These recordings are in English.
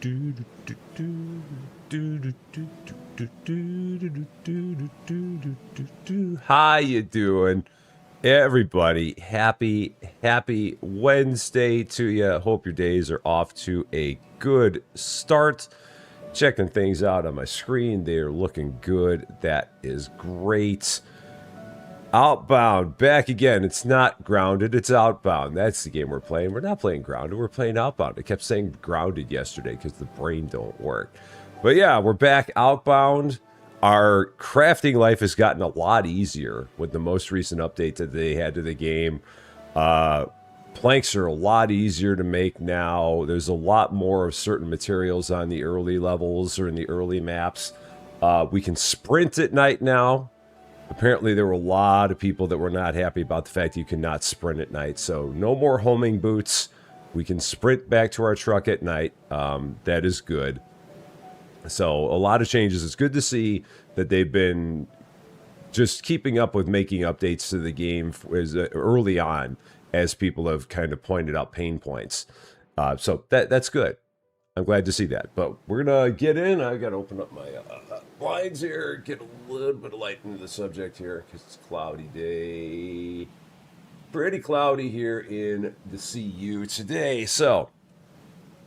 How you doing, everybody? Happy Wednesday to you. Hope your days are off to a good start. Checking things out on my screen. They are looking good. That is great. Outbound, back again. It's not Grounded, it's Outbound. That's the game we're playing. We're not playing Grounded, we're playing Outbound. I kept saying Grounded yesterday because the brain don't work. But yeah, we're back Outbound. Our crafting life has gotten a lot easier with the most recent update that they had to the game. Planks are a lot easier to make now. There's a lot more of certain materials on the early levels or in the early maps. We can sprint at night now. Apparently, there were a lot of people that were not happy about the fact you cannot sprint at night. So, no more homing boots. We can sprint back to our truck at night. That is good. So, a lot of changes. It's good to see that they've been just keeping up with making updates to the game early on, as people have kind of pointed out pain points. So, that's good. I'm glad to see that. But we're going to get in. I got to open up my blinds here, get a little bit of light into the subject here because it's a cloudy day. Pretty cloudy here in the CU today. So,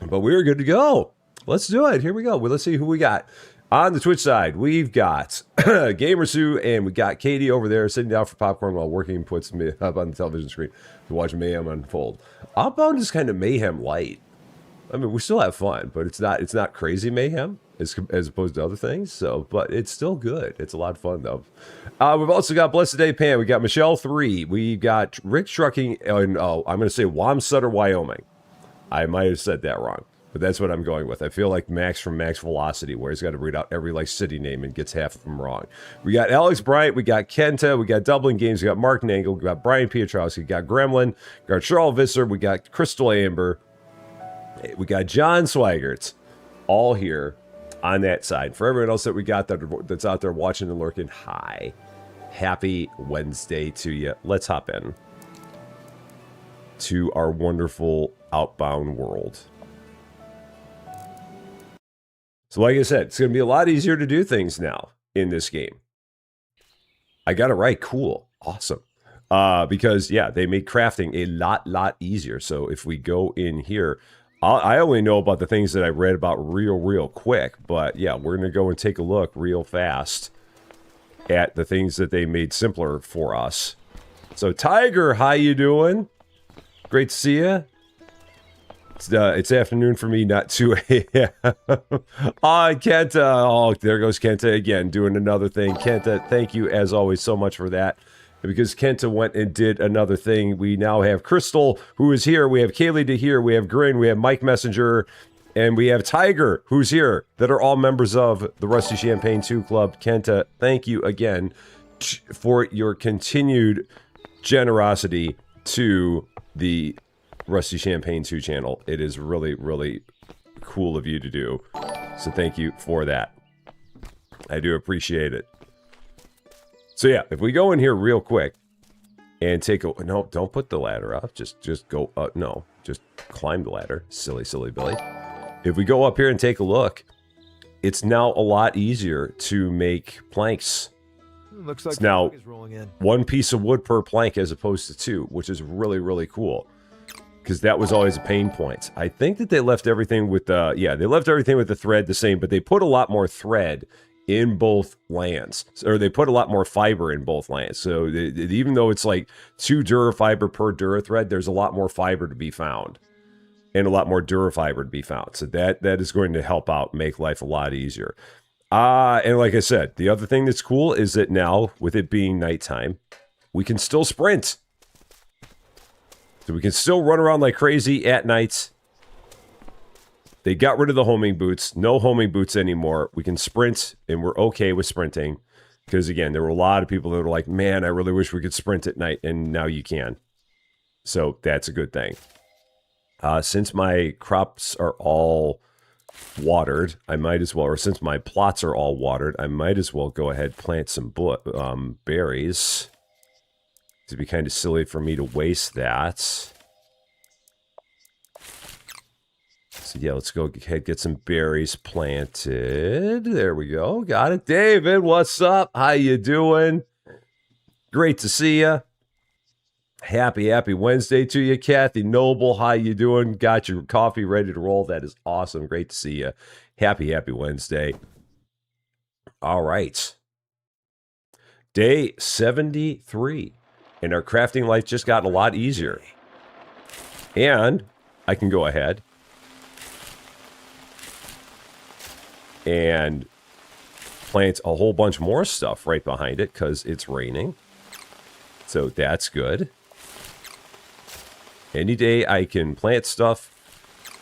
but we're good to go. Let's do it. Here we go. Well, let's see who we got. On the Twitch side, we've got Gamer Sue and we got Katie over there sitting down for popcorn while working puts me up on the television screen to watch mayhem unfold. Outbound is kind of mayhem light. I mean, we still have fun, but it's not crazy mayhem as opposed to other things. So, but it's still good. It's a lot of fun though. We've also got Blessed Day Pan. We got Michelle 3. We got Rick Trucking in I'm going to say Wamsutter, Wyoming. I might have said that wrong, but that's what I'm going with. I feel like Max from Max Velocity, where he's got to read out every city name and gets half of them wrong. We got Alex Bryant. We got Kenta. We got Dublin Games. We got Mark Nangle. We got Brian Pietrowski. We got Gremlin. We got Charles Visser. We got Crystal Amber. We got John Swigert, all here on that side. For everyone else that we got that's out there watching and lurking, hi. Happy Wednesday to you. Let's hop in to our wonderful Outbound world. So like I said, it's going to be a lot easier to do things now in this game. I got it right. Cool. Awesome. Because, yeah, they made crafting a lot easier. So if we go in here... I only know about the things that I read about real quick, but yeah, we're going to go and take a look real fast at the things that they made simpler for us. So Tiger, how you doing? Great to see you. It's afternoon for me, not 2 a.m. Kenta. Oh, there goes Kenta again, doing another thing. Kenta, thank you as always so much for that. Because Kenta went and did another thing, we now have Crystal, who is here. We have Kaylee to here. We have Grin. We have Mike Messenger. And we have Tiger, who's here, that are all members of the Rusty Champaign 2 Club. Kenta, thank you again for your continued generosity to the Rusty Champaign 2 channel. It is really cool of you to do. So thank you for that. I do appreciate it. So yeah, if we go in here real quick and take a... No, don't put the ladder up. Just go up. No, just climb the ladder. Silly Billy. If we go up here and take a look, it's now a lot easier to make planks. Looks like it's now rolling in. 1 piece of wood per plank as opposed to 2, which is really cool. Because that was always a pain point. I think that they left everything with the... Yeah, they left everything with the thread the same, but they put a lot more thread in both lands, or they put a lot more fiber in both lands. So even though it's like 2 Durafiber per Durathread, there's a lot more fiber to be found, and a lot more Durafiber to be found. So that is going to help out, make life a lot easier. And like I said, the other thing that's cool is that now, with it being nighttime, we can still sprint. So we can still run around like crazy at night. They got rid of the homing boots. No homing boots anymore. We can sprint, and we're okay with sprinting. Because, again, there were a lot of people that were like, man, I really wish we could sprint at night, and now you can. So that's a good thing. Since my crops are all watered, I might as well, or since my plots are all watered, I might as well go ahead and plant some berries. It'd be kind of silly for me to waste that. So yeah, let's go ahead, get some berries planted. There we go. Got it. David, what's up? How you doing? Great to see you. Happy Wednesday to you. Kathy Noble, how you doing? Got your coffee ready to roll. That is awesome. Great to see you. Happy Wednesday. All right. Day 73. And our crafting life just got a lot easier. And I can go ahead and plant a whole bunch more stuff right behind it because it's raining. So that's good. Any day I can plant stuff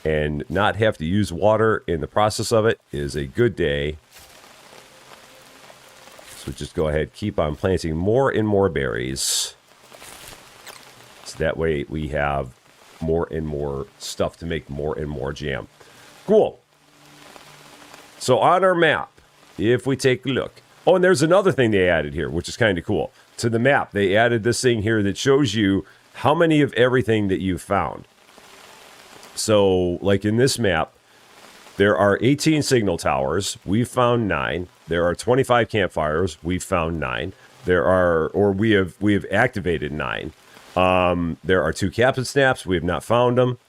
and not have to use water in the process of it is a good day. So just go ahead, keep on planting more and more berries. So that way we have more and more stuff to make more and more jam. Cool. So on our map, if we take a look. Oh, and there's another thing they added here, which is kind of cool. To the map, they added this thing here that shows you how many of everything that you've found. So, like in this map, there are 18 signal towers. We've found 9. There are 25 campfires. We've found 9. We have activated 9. There are 2 captain snaps. We have not found them.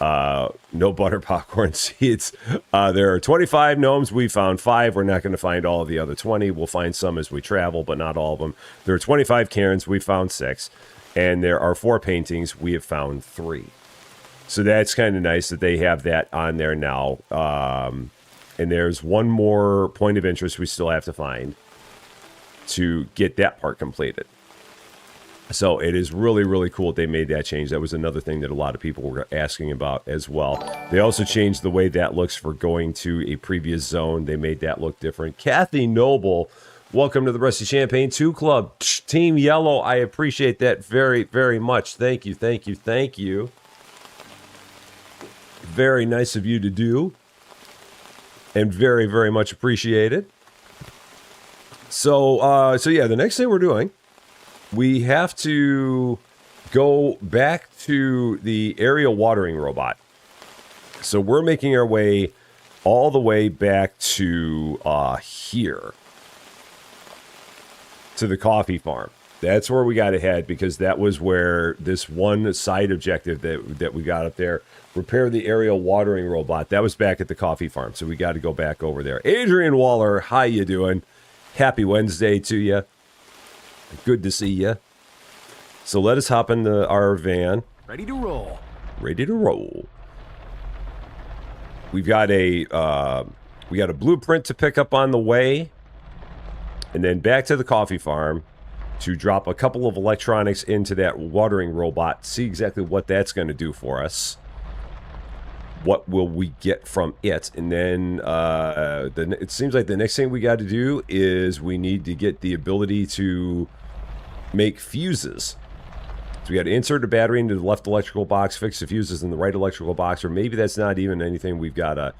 No butter popcorn seeds. There are 25 gnomes. We found 5. We're not going to find all of the other 20. We'll find some as we travel, but not all of them. There are 25 cairns. We found 6. And there are 4 paintings. We have found 3. So that's kind of nice that they have that on there now. And there's one more point of interest we still have to find to get that part completed. So it is really, really cool they made that change. That was another thing that a lot of people were asking about as well. They also changed the way that looks for going to a previous zone. They made that look different. Kathy Noble, welcome to the Rusty Champaign 2 Club. Team Yellow, I appreciate that very, very much. Thank you, thank you, thank you. Very nice of you to do. And very, very much appreciated. So yeah, the next thing we're doing, we have to go back to the aerial watering robot. So we're making our way all the way back to here. To the coffee farm. That's where we got to head because that was where this one side objective that we got up there, repair the aerial watering robot, that was back at the coffee farm. So we got to go back over there. Adrian Waller, how you doing? Happy Wednesday to you. Good to see you. So let us hop in our van. Ready to roll. Ready to roll. We've got a blueprint to pick up on the way, and then back to the coffee farm to drop a couple of electronics into that watering robot. See exactly what that's going to do for us. What will we get from it? And then it seems like the next thing we got to do is we need to get the ability to make fuses. So we got to insert a battery into the left electrical box, fix the fuses in the right electrical box, or maybe that's not even anything we've got to...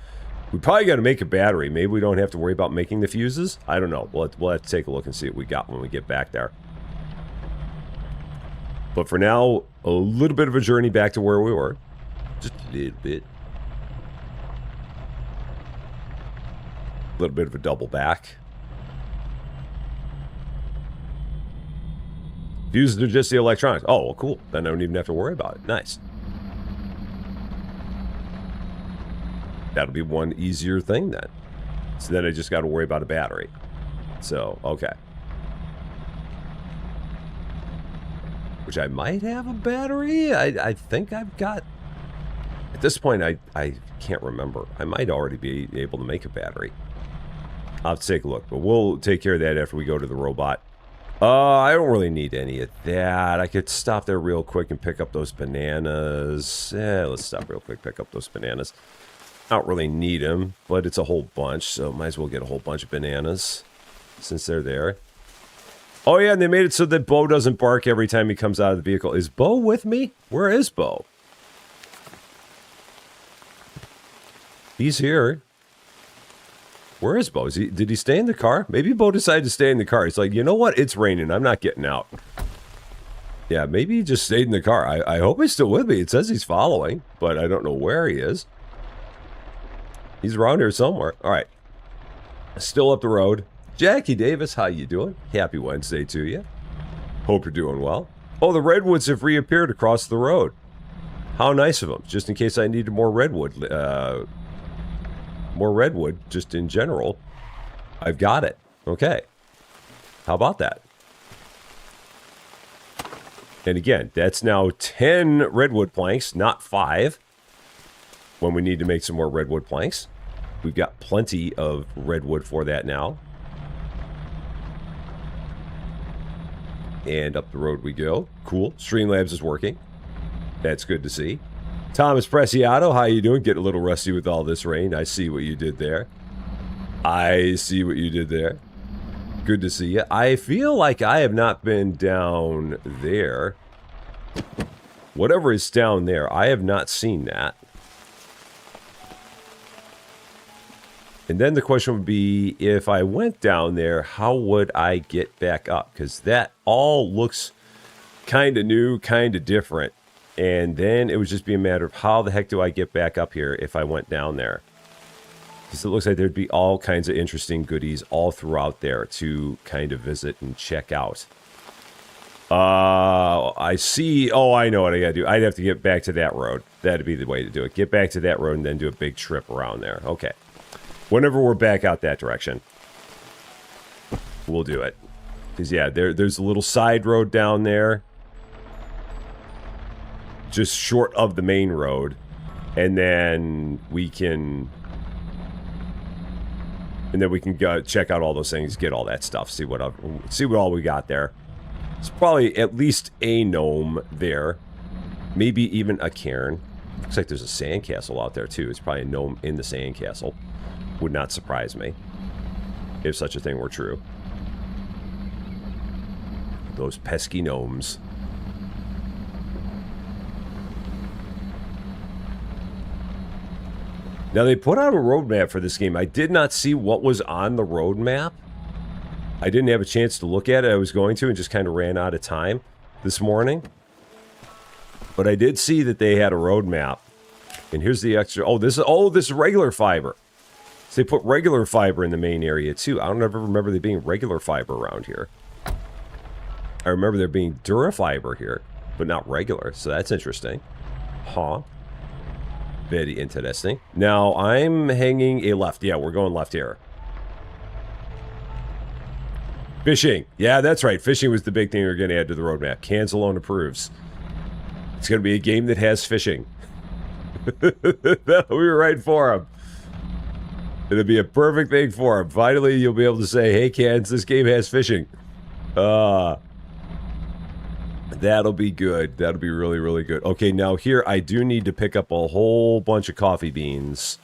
We probably got to make a battery. Maybe we don't have to worry about making the fuses. I don't know. We'll have to take a look and see what we got when we get back there. But for now, a little bit of a journey back to where we were. Just a little bit. A little bit of a double back. Fuses are just the electronics. Oh, well, cool. Then I don't even have to worry about it. Nice. That'll be one easier thing then. So then I just got to worry about a battery. So, okay. Which I might have a battery. I think I've got... At this point, I can't remember. I might already be able to make a battery. I'll have to take a look. But we'll take care of that after we go to the robot. I don't really need any of that. I could stop there real quick and pick up those bananas. Let's stop real quick, pick up those bananas. I don't really need them, but it's a whole bunch, so might as well get a whole bunch of bananas since they're there. Oh yeah, and they made it so that Bo doesn't bark every time he comes out of the vehicle. Is Bo with me? Where is Bo? He's here. Where is Bo? Did he stay in the car? Maybe Bo decided to stay in the car. He's like, you know what? It's raining. I'm not getting out. Yeah, maybe he just stayed in the car. I hope he's still with me. It says he's following, but I don't know where he is. He's around here somewhere. All right. Still up the road. Jackie Davis, how you doing? Happy Wednesday to you. Hope you're doing well. Oh, the redwoods have reappeared across the road. How nice of them. Just in case I needed more redwood. More redwood, just in general. I've got it. Okay. How about that? And again, that's now 10 redwood planks, not 5. When we need to make some more redwood planks. We've got plenty of redwood for that now. And up the road we go. Cool. Streamlabs is working. That's good to see. Thomas Preciado, how you doing? Getting a little rusty with all this rain. I see what you did there. I see what you did there. Good to see you. I feel like I have not been down there. Whatever is down there, I have not seen that. And then the question would be, if I went down there, how would I get back up? Because that all looks kind of new, kind of different. And then it would just be a matter of how the heck do I get back up here if I went down there? Because it looks like there'd be all kinds of interesting goodies all throughout there to kind of visit and check out. I see. Oh, I know what I got to do. I'd have to get back to that road. That'd be the way to do it. Get back to that road and then do a big trip around there. Okay. Whenever we're back out that direction, we'll do it. Because, yeah, there's a little side road down there. Just short of the main road. And then we can... And then we can go check out all those things, get all that stuff, see what all we got there. It's probably at least a gnome there. Maybe even a cairn. Looks like there's a sandcastle out there, too. It's probably a gnome in the sandcastle. Would not surprise me if such a thing were true. Those pesky gnomes. Now, they put out a roadmap for this game. I did not see what was on the roadmap. I didn't have a chance to look at it. I was going to and just kind of ran out of time this morning. But I did see that they had a roadmap. And here's the extra... Oh, this is regular fiber. So they put regular fiber in the main area, too. I don't ever remember there being regular fiber around here. I remember there being Durafiber here, but not regular. So that's interesting. Huh. Very interesting. Now, I'm hanging a left. Yeah, we're going left here. Fishing. Yeah, that's right. Fishing was the big thing we were going to add to the roadmap. Cans alone approves. It's going to be a game that has fishing. We were right for him. It'll be a perfect thing for him. Finally, you'll be able to say, hey, Cans, this game has fishing. That'll be good. That'll be really, really good. Okay, now here I do need to pick up a whole bunch of coffee beans.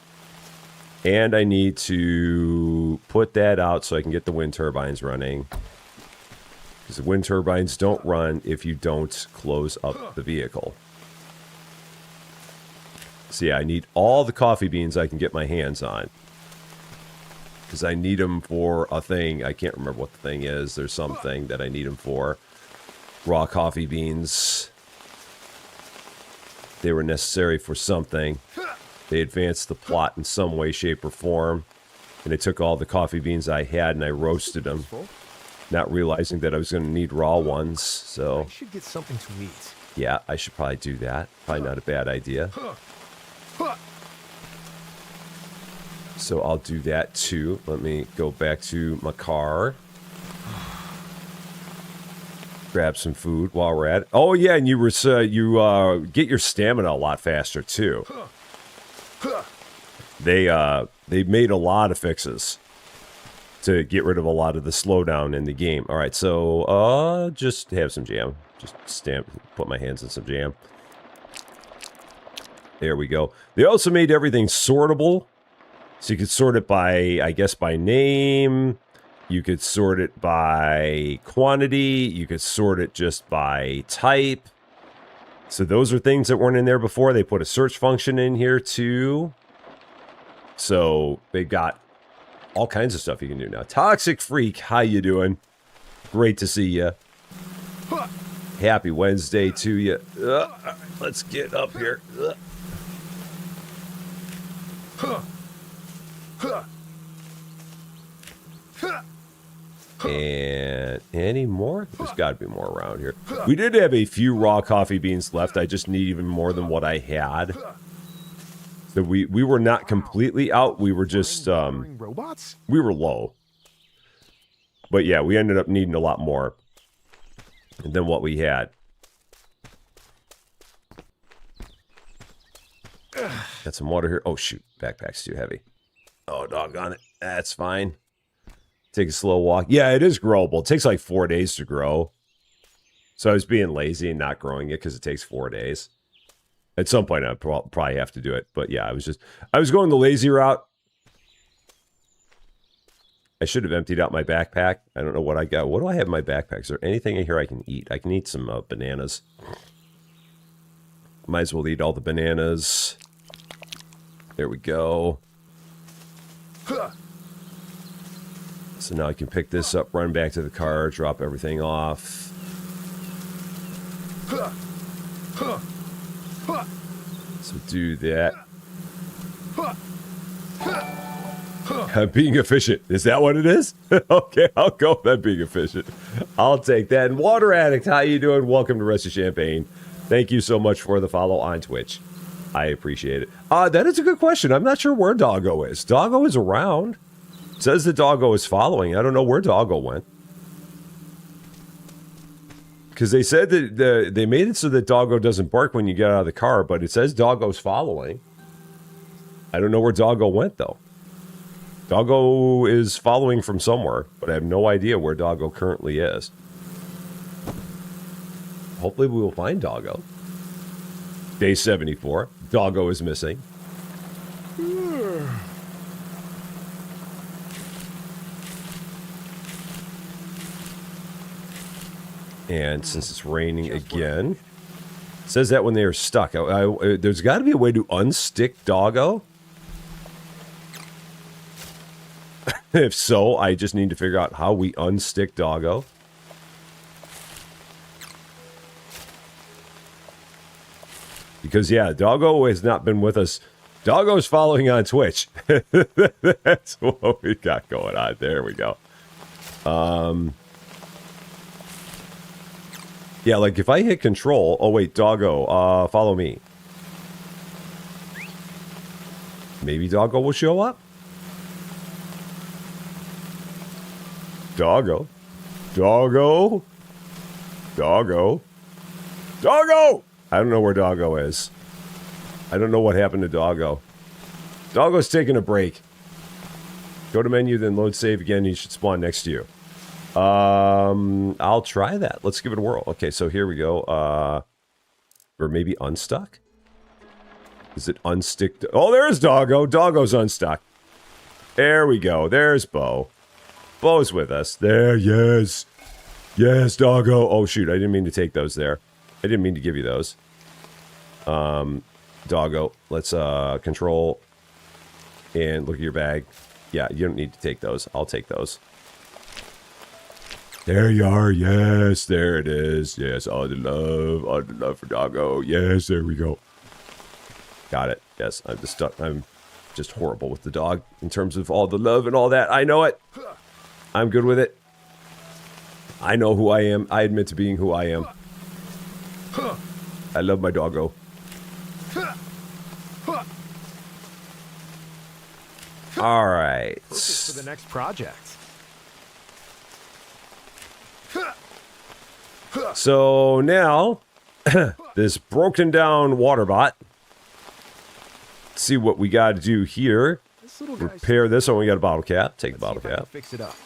And I need to put that out so I can get the wind turbines running. Because the wind turbines don't run if you don't close up the vehicle. So yeah, I need all the coffee beans I can get my hands on. Because I need them for a thing. I can't remember what the thing is. There's something that I need them for. Raw coffee beans. They were necessary for something. They advanced the plot in some way, shape, or form. And I took all the coffee beans I had and I roasted them. Not realizing that I was going to need raw ones. So I should get something to eat. Yeah, I should probably do that. Probably not a bad idea. So I'll do that too. Let me go back to my car. Grab some food while we're at it. Oh yeah, and you get your stamina a lot faster too. They made a lot of fixes to get rid of a lot of the slowdown in the game. All right, so just have some jam. Just put my hands in some jam. There we go. They also made everything sortable. So you could sort it by, I guess, by name. You could sort it by quantity. You could sort it just by type. So those are things that weren't in there before. They put a search function in here too. So they've got all kinds of stuff you can do now. Toxic Freak, how you doing? Great to see you. Happy Wednesday to you. Let's get up here. And any more? There's got to be more around here. We did have a few raw coffee beans left. I just need even more than what I had. So we were not completely out. We were just, we were low. But yeah, we ended up needing a lot more than what we had. Got some water here. Oh, shoot. Backpack's too heavy. Oh, doggone it. That's fine. Take a slow walk. Yeah, it is growable. It takes like 4 days to grow. So I was being lazy and not growing it because it takes 4 days. At some point, I'd probably have to do it. But yeah, I was going the lazy route. I should have emptied out my backpack. I don't know what I got. What do I have in my backpack? Is there anything in here I can eat? I can eat some bananas. Might as well eat all the bananas. There we go. So now I can pick this up, run back to the car, drop everything off. So do that. I'm being efficient. Is that what it is? Okay, I'll go with that being efficient. I'll take that. And Water Addict, how you doing? Welcome to Rest of Champaign. Thank you so much for the follow on Twitch. I appreciate it. That is a good question. I'm not sure where Doggo is. Doggo is around. It says the Doggo is following. I don't know where Doggo went. Because they said that they made it so that Doggo doesn't bark when you get out of the car, but it says Doggo's following. I don't know where Doggo went, though. Doggo is following from somewhere, but I have no idea where Doggo currently is. Hopefully we will find Doggo. Day 74. Doggo is missing. And since it's raining again, it says that when they are stuck. There's got to be a way to unstick Doggo. If so, I just need to figure out how we unstick Doggo. Because, yeah, Doggo has not been with us. Doggo's following on Twitch. That's what we got going on. There we go. Yeah, like if I hit control... Oh, wait, Doggo, follow me. Maybe Doggo will show up? Doggo. Doggo. Doggo. Doggo! I don't know where Doggo is. I don't know what happened to Doggo. Doggo's taking a break. Go to menu, then load save again. He should spawn next to you. I'll try that. Let's give it a whirl. Okay, so here we go. Or maybe unstuck? Is it unstick? Oh, there's Doggo. Doggo's unstuck. There we go. There's Bo. Bo's with us. There, yes. Yes, Doggo. Oh, shoot. I didn't mean to take those there. I didn't mean to give you those. Doggo. Let's, control. And look at your bag. Yeah, you don't need to take those. I'll take those. There you are. Yes, there it is. Yes, all the love for Doggo. Yes, there we go. Got it. Yes, I'm just horrible with the dog in terms of all the love and all that. I know it. I'm good with it. I know who I am. I admit to being who I am. I love my Doggo. All right. Focus for the next project. So now, this broken down water bot. Let's see what we got to do here. Repair this. Oh, we got a bottle cap. Take the bottle cap. Fix it up.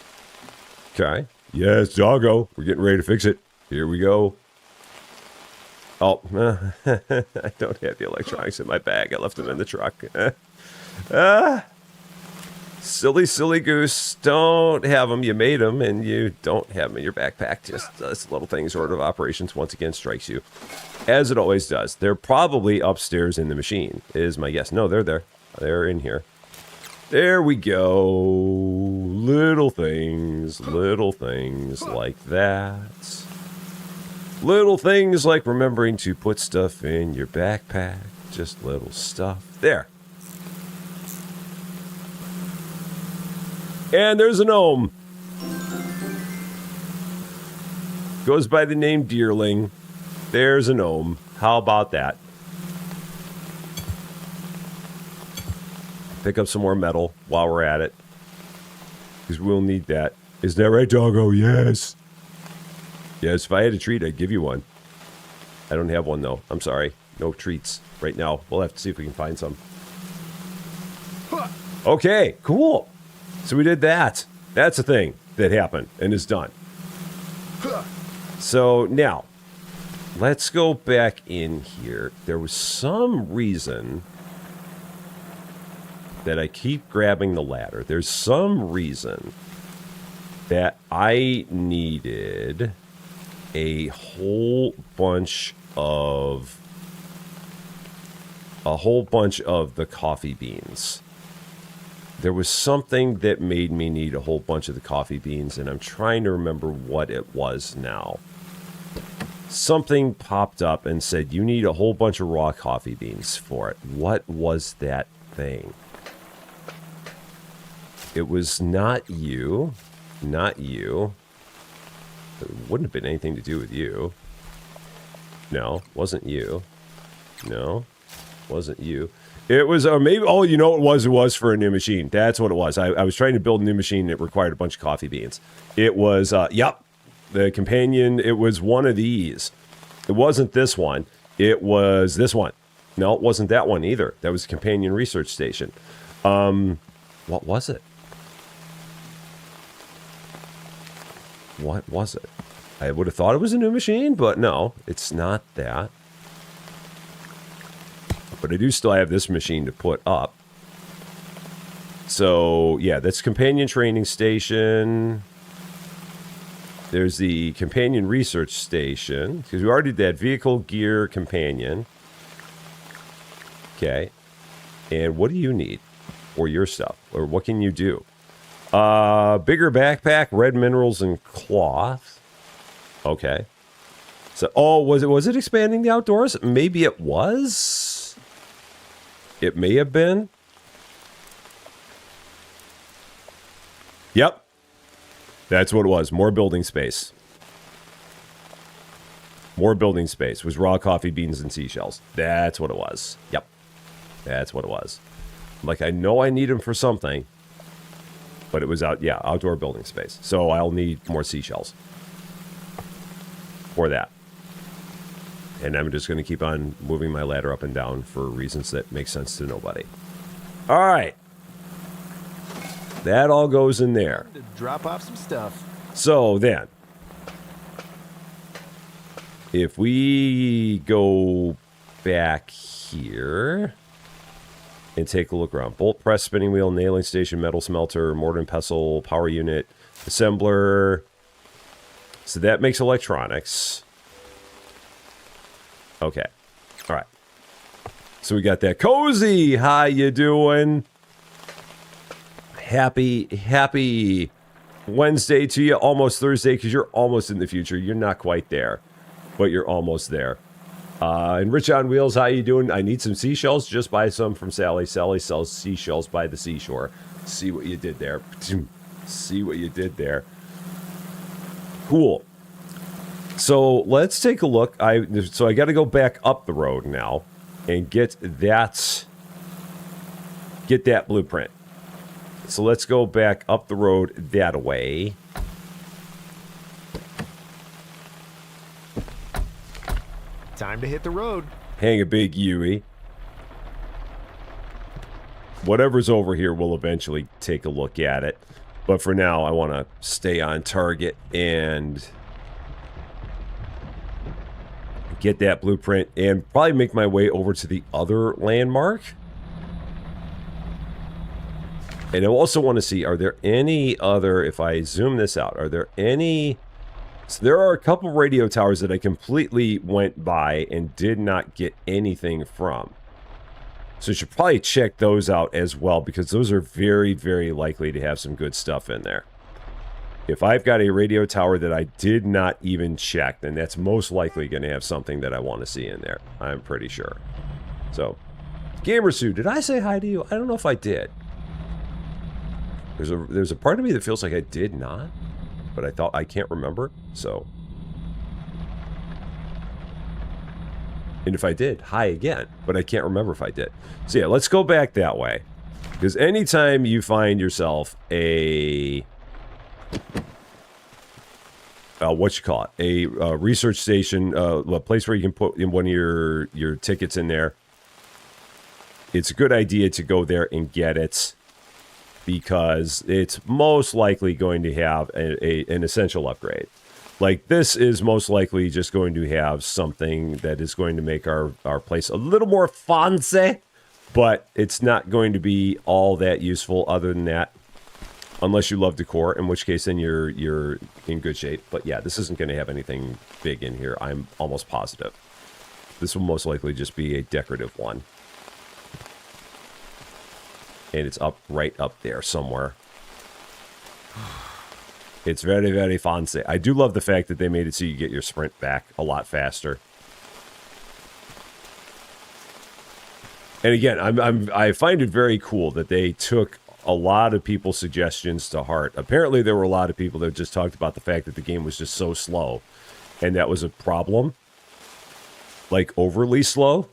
Okay. Yes, Doggo. We're getting ready to fix it. Here we go. Oh, I don't have the electronics in my bag. I left them in the truck. Silly, silly goose. Don't have them. You made them, and you don't have them in your backpack. Just this little thing's order of operations once again strikes you. As it always does. They're probably upstairs in the machine, is my guess. No, they're there. They're in here. There we go. Little things like that. Little things like remembering to put stuff in your backpack. Just little stuff. There. And there's a gnome. Goes by the name Deerling. There's a gnome. How about that? Pick up some more metal while we're at it. Because we'll need that. Is that right, doggo? Yes. Yes, if I had a treat, I'd give you one. I don't have one, though. I'm sorry. No treats right now. We'll have to see if we can find some. Okay, cool. So we did that. That's a thing that happened and is done. So now, let's go back in here. There was some reason that I keep grabbing the ladder. There's some reason that I needed a whole bunch of the coffee beans. There was something that made me need a whole bunch of the coffee beans, and I'm trying to remember what it was now. Something popped up and said, you need a whole bunch of raw coffee beans for it. What was that thing? It was not you. Not you. It wouldn't have been anything to do with you. No, wasn't you. No, wasn't you. It was, maybe, oh, you know what it was? It was for a new machine. That's what it was. I was trying to build a new machine that required a bunch of coffee beans. It was, yep, the companion, it was one of these. It wasn't this one. It was this one. No, it wasn't that one either. That was the companion research station. What was it? What was it? I would have thought it was a new machine, but no, it's not that. But I do still have this machine to put up. So, yeah, that's companion training station. There's the companion research station. Because we already did that. Vehicle, gear, companion. Okay. And what do you need for your stuff? Or what can you do? Bigger backpack, red minerals, and cloth. Okay. So, oh, was it expanding the outdoors? Maybe it was. It may have been. Yep. That's what it was. More building space. More building space was raw coffee beans and seashells. That's what it was. Yep. That's what it was. Like, I know I need them for something. But it was outdoor building space. So I'll need more seashells. For that. And I'm just going to keep on moving my ladder up and down for reasons that make sense to nobody. All right. That all goes in there. Drop off some stuff. So then, if we go back here and take a look around. Bolt press, spinning wheel, nailing station, metal smelter, mortar and pestle, power unit, assembler. So that makes electronics. Okay. All right. So we got that. Cozy, how you doing? Happy Wednesday to you. Almost Thursday, because you're almost in the future. You're not quite there, but you're almost there. And Rich on Wheels, how you doing? I need some seashells. Just buy some from Sally. Sally sells seashells by the seashore. See what you did there. See what you did there. Cool. So let's take a look. So I got to go back up the road now and get that blueprint. So let's go back up the road that way. Time to hit the road. Hang a big Yui. Whatever's over here, we'll eventually take a look at it. But for now, I want to stay on target and get that blueprint and probably make my way over to the other landmark. And I also want to see, are there any other, if I zoom this out, are there any... So there are a couple radio towers that I completely went by and did not get anything from. So you should probably check those out as well, because those are very, very likely to have some good stuff in there. If I've got a radio tower that I did not even check, then that's most likely going to have something that I want to see in there. I'm pretty sure. So, Gamer Sue, did I say hi to you? I don't know if I did. There's a part of me that feels like I did not, but I can't remember, so. And if I did, hi again, but I can't remember if I did. So yeah, let's go back that way. Because anytime you find yourself a what you call it, a research station, a place where you can put in one of your tickets in there, it's a good idea to go there and get it, because it's most likely going to have an essential upgrade. Like, this is most likely just going to have something that is going to make our place a little more fancy, but it's not going to be all that useful other than that. Unless you love decor, in which case then you're in good shape. But yeah, this isn't going to have anything big in here. I'm almost positive. This will most likely just be a decorative one. And it's right up there somewhere. It's very, very fancy. I do love the fact that they made it so you get your sprint back a lot faster. And again, I find it very cool that they took a lot of people's suggestions to heart. Apparently, there were a lot of people that just talked about the fact that the game was just so slow. And that was a problem. Like, overly slow.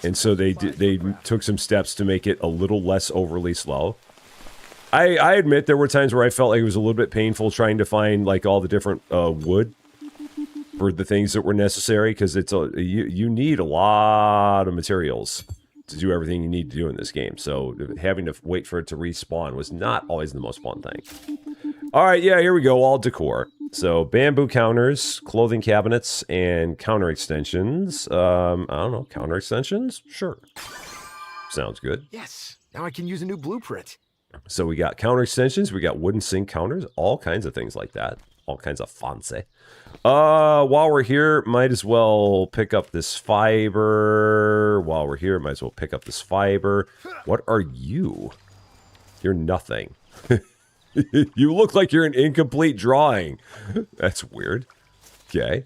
And so they took some steps to make it a little less overly slow. I admit there were times where I felt like it was a little bit painful trying to find, like, all the different wood for the things that were necessary, because it's you need a lot of materials to do everything you need to do in this game. So having to wait for it to respawn was not always the most fun thing. All right, yeah, here we go, all decor. So bamboo counters, clothing cabinets, and counter extensions. I don't know, counter extensions? Sure. Sounds good. Yes, now I can use a new blueprint. So we got counter extensions, we got wooden sink counters, all kinds of things like that. All kinds of fancy. While we're here, might as well pick up this fiber. While we're here, might as well pick up this fiber. What are you? You're nothing. You look like you're an incomplete drawing. That's weird. Okay.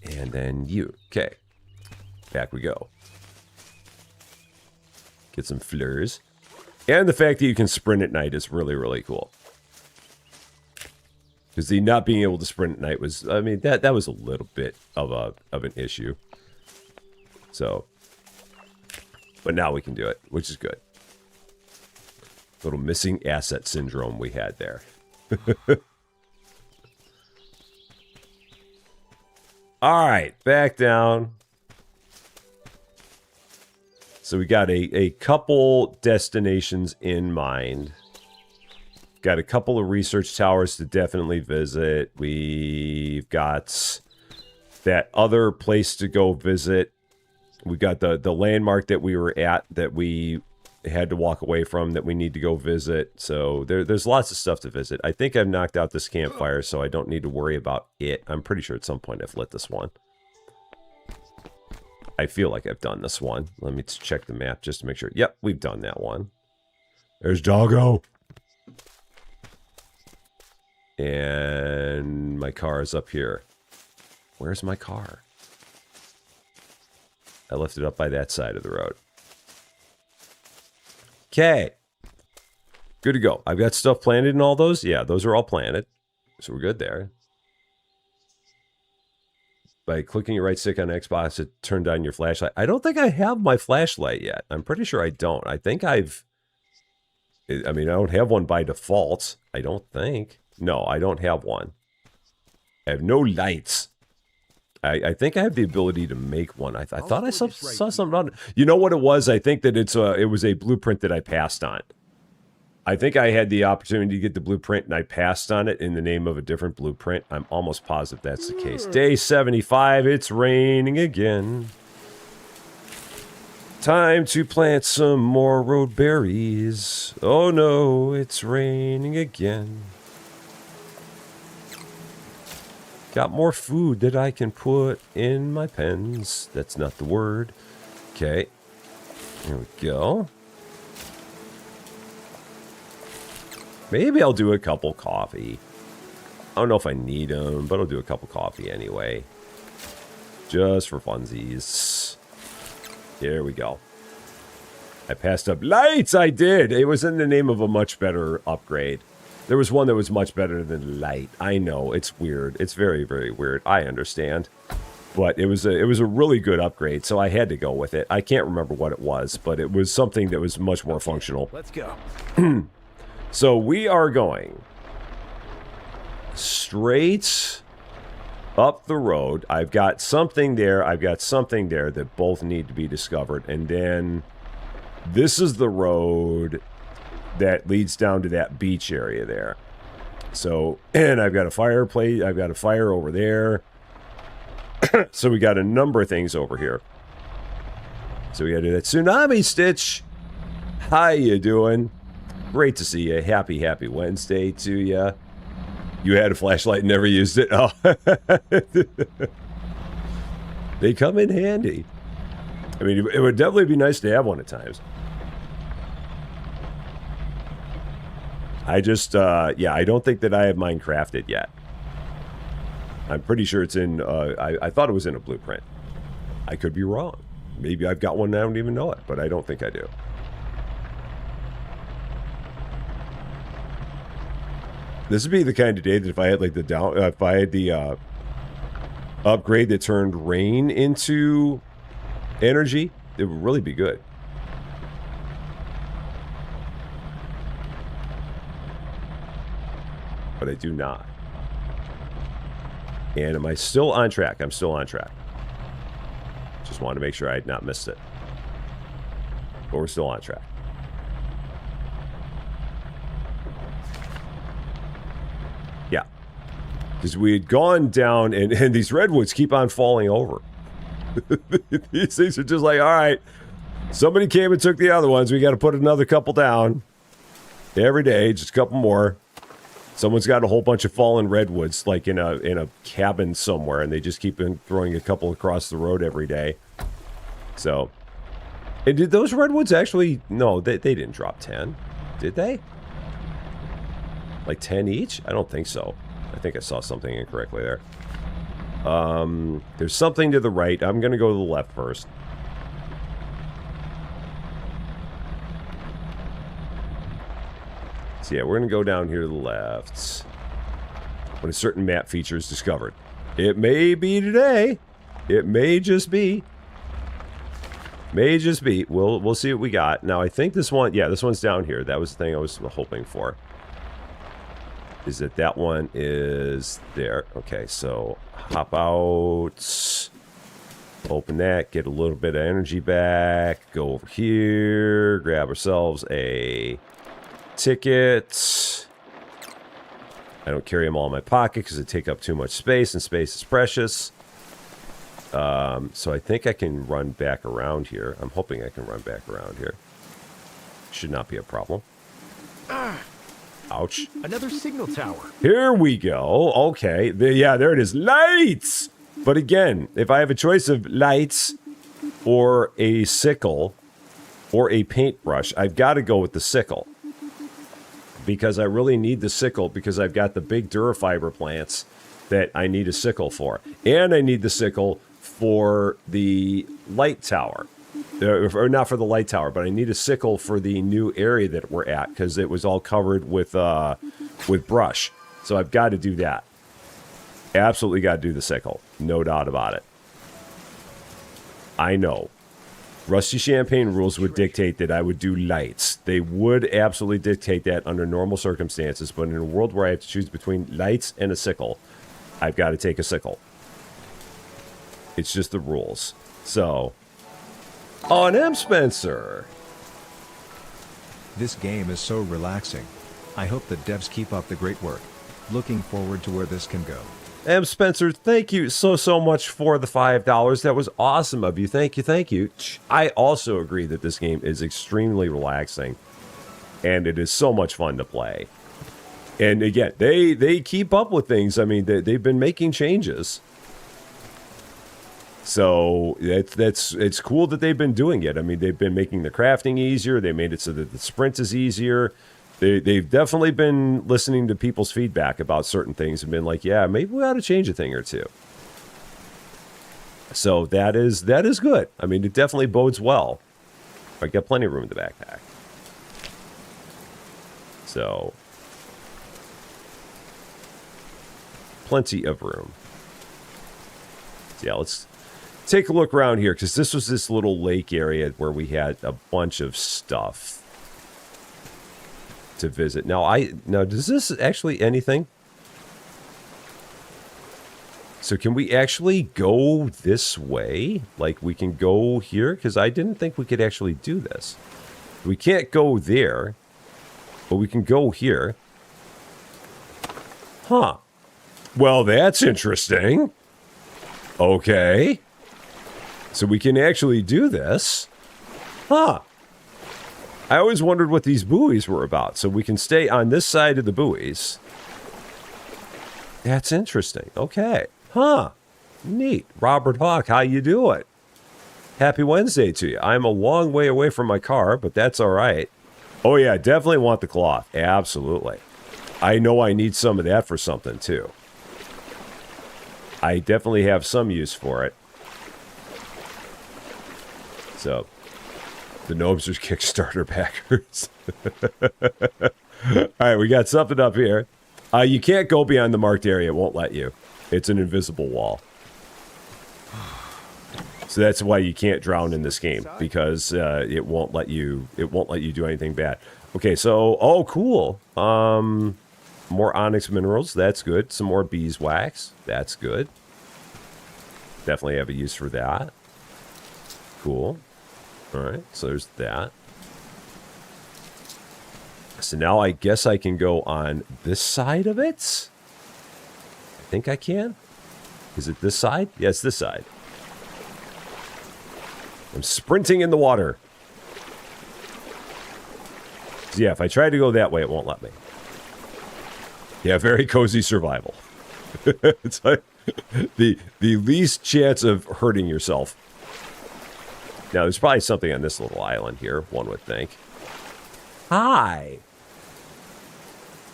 And then you. Okay. Back we go. Get some fleurs. And the fact that you can sprint at night is really, really cool. Because the not being able to sprint at night was, I mean, that was a little bit of an issue. So, but now we can do it, which is good. Little missing asset syndrome we had there. All right, back down. So we got a couple destinations in mind. Got a couple of research towers to definitely visit. We've got that other place to go visit. We got the landmark that we were at that we had to walk away from that we need to go visit. So there's lots of stuff to visit. I think I've knocked out this campfire, so I don't need to worry about it. I'm pretty sure at some point I've lit this one. I feel like I've done this one. Let me check the map just to make sure. Yep, we've done that one. There's Doggo. And my car is up here. Where's my car? I left it up by that side of the road. Okay. Good to go. I've got stuff planted in all those. Yeah, those are all planted. So we're good there. By clicking your right stick on Xbox to turn on your flashlight. I don't think I have my flashlight yet. I'm pretty sure I don't. I think I don't have one by default. I don't think. No, I don't have one. I have no lights. I think I have the ability to make one. I thought I saw something on it. You know what it was? I think that it was a blueprint that I passed on. I think I had the opportunity to get the blueprint and I passed on it in the name of a different blueprint. I'm almost positive that's the case. Day 75, it's raining again. Time to plant some more road berries. Oh no, it's raining again. Got more food that I can put in my pens. That's not the word. Okay. Here we go. Maybe I'll do a couple coffee. I don't know if I need them, but I'll do a couple coffee anyway. Just for funsies. Here we go. I passed up lights. I did. It was in the name of a much better upgrade. There was one that was much better than light. I know, it's weird. It's very, very weird. I understand. But it was a really good upgrade, so I had to go with it. I can't remember what it was, but it was something that was much more functional. Let's go. So we are going straight up the road. I've got something there. I've got something there that both need to be discovered. And then this is the road that leads down to that beach area there. So, and I've got a fireplace. I've got a fire over there. So we got a number of things over here. So we got to do that. Tsunami Stitch, how you doing? Great to see you. Happy, happy Wednesday to you. You had a flashlight and never used it. Oh, they come in handy. I mean, it would definitely be nice to have one at times. I just, yeah, I don't think that I have mine crafted yet. I'm pretty sure it's in, I thought it was in a blueprint. I could be wrong. Maybe I've got one and I don't even know it, but I don't think I do. This would be the kind of day that if I had like if I had the upgrade that turned rain into energy, it would really be good. But I do not. And am I still on track? I'm still on track. Just wanted to make sure I had not missed it. But we're still on track. Yeah. Because we had gone down, and these redwoods keep on falling over. These things are just like, all right, somebody came and took the other ones. We got to put another couple down. Every day, just a couple more. Someone's got a whole bunch of fallen redwoods, like in a cabin somewhere, and they just keep throwing a couple across the road every day. So, and did those redwoods actually? No, they didn't drop 10, did they? Like 10 each? I don't think so. I think I saw something incorrectly there. There's something to the right. I'm gonna go to the left first. So yeah, we're going to go down here to the left. When a certain map feature is discovered. It may be today. It may just be. May just be. We'll see what we got. Now, I think this one, yeah, this one's down here. That was the thing I was hoping for. Is that one is there. Okay, so hop out. Open that. Get a little bit of energy back. Go over here. Grab ourselves a ticket. I don't carry them all in my pocket because they take up too much space, and space is precious. So I think I can run back around here. I'm hoping I can run back around here. Should not be a problem. Ouch. Another signal tower. Here we go. Okay. Yeah, there it is. Lights! But again, if I have a choice of lights or a sickle or a paintbrush, I've got to go with the sickle. Because I really need the sickle because I've got the big Durafiber plants that I need a sickle for. And I need the sickle for the light tower. Or not for the light tower, but I need a sickle for the new area that we're at because it was all covered with brush. So I've got to do that. Absolutely got to do the sickle. No doubt about it. I know. Rusty Champaign rules would dictate that I would do lights. They would absolutely dictate that under normal circumstances, but in a world where I have to choose between lights and a sickle, I've got to take a sickle. It's just the rules. So, on M. Spencer. This game is so relaxing. I hope the devs keep up the great work. Looking forward to where this can go. M. Spencer, thank you so much for the $5. That was awesome of you. Thank you, thank you. I also agree that this game is extremely relaxing, and it is so much fun to play. And again, they keep up with things. I mean, they've been making changes. So it's cool that they've been doing it. I mean, they've been making the crafting easier. They made it so that the sprint is easier. They've definitely been listening to people's feedback about certain things and been like, yeah, maybe we ought to change a thing or two. So that is good. I mean, it definitely bodes well. I got plenty of room in the backpack. So, plenty of room. So yeah, let's take a look around here, because this was this little lake area where we had a bunch of stuff to visit. Now, does this actually anything? So can we actually go this way? Like, we can go here? Because I didn't think we could actually do this. We can't go there, but we can go here. Huh. Well, that's interesting. Okay. So we can actually do this. Huh. I always wondered what these buoys were about. So we can stay on this side of the buoys. That's interesting. Okay. Huh. Neat. Robert Hawk, how you doing? Happy Wednesday to you. I'm a long way away from my car, but that's all right. Oh, yeah, definitely want the cloth. Absolutely. I know I need some of that for something, too. I definitely have some use for it. So, the Gnomesters Kickstarter backers. All right, we got something up here. You can't go beyond the marked area. It won't let you. It's an invisible wall. So that's why you can't drown in this game, because it won't let you do anything bad. Okay, so cool. More onyx minerals, that's good. Some more beeswax, that's good. Definitely have a use for that. Cool. All right, so there's that. So now I guess I can go on this side of it. I think I can. Is it this side? Yes, this side. I'm sprinting in the water. So yeah, if I try to go that way, it won't let me. Yeah, very cozy survival. It's like the least chance of hurting yourself. Now, there's probably something on this little island here, one would think. Hi.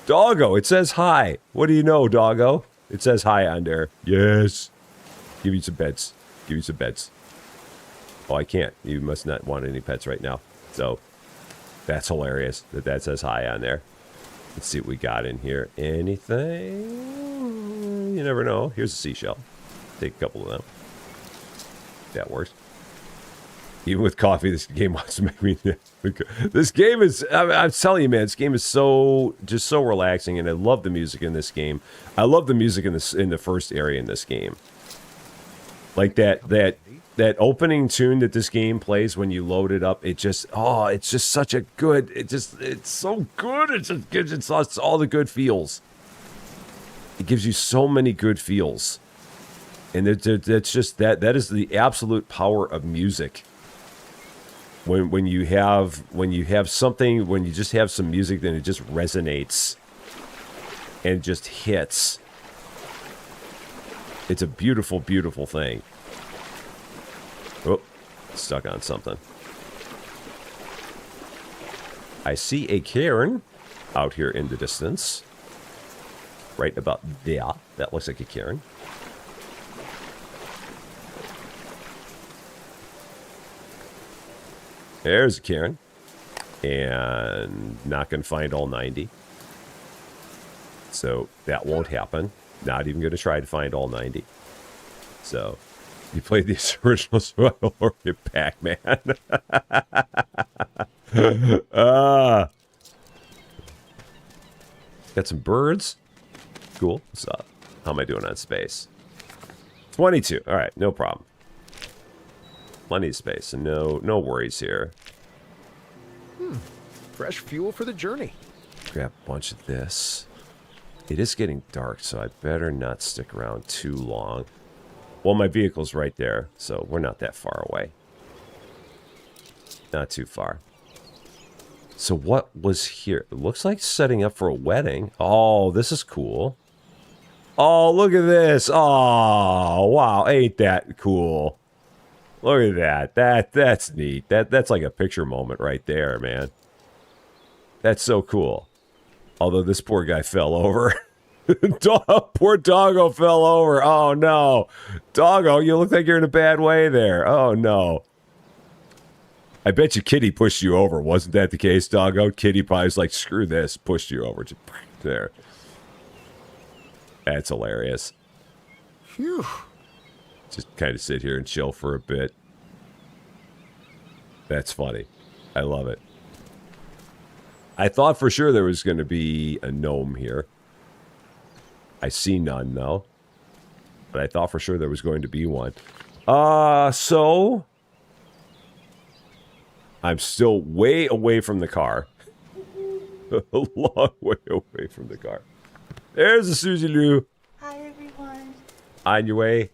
Doggo, it says hi. What do you know, Doggo? It says hi on there. Yes. Give you some beds. Give you some beds. Oh, I can't. You must not want any pets right now. So, that's hilarious that says hi on there. Let's see what we got in here. Anything? You never know. Here's a seashell. Take a couple of them. That works. Even with coffee, this game wants to make me... This game is... I'm telling you, man, this game is just so relaxing, and I love the music in this game. I love the music in the first area in this game. Like that opening tune that this game plays when you load it up, it's just such a good... It's so good. It's all the good feels. It gives you so many good feels. And that's just... That is the absolute power of music. When you have something, when you just have some music, then it just resonates and just hits. It's a beautiful, beautiful thing. Oh, stuck on something. I see a cairn out here in the distance. Right about there. That looks like a cairn. There's a cairn. And not going to find all 90. So that won't happen. Not even going to try to find all 90. So, you played the original survival or you Pac-Man. Got some birds. Cool. What's up? How am I doing on space? 22. All right, no problem. Plenty of space, and no worries here. Fresh fuel for the journey. Grab a bunch of this. It is getting dark, so I better not stick around too long. Well, my vehicle's right there, so we're not that far away. Not too far. So what was here? It looks like setting up for a wedding. Oh, this is cool. Oh, look at this. Oh, wow. Ain't that cool? Look at that. That's neat. That's like a picture moment right there, man. That's so cool. Although this poor guy fell over. Poor Doggo fell over. Oh, no. Doggo, you look like you're in a bad way there. Oh, no. I bet you Kitty pushed you over. Wasn't that the case, doggo? Kitty probably was like, screw this, pushed you over. Just there. That's hilarious. Phew. Just kind of sit here and chill for a bit. That's funny. I love it. I thought for sure there was going to be a gnome here. I see none, though. But I thought for sure there was going to be one. So... I'm still way away from the car. A long way away from the car. There's a Susie Lou. Hi, everyone. On your way.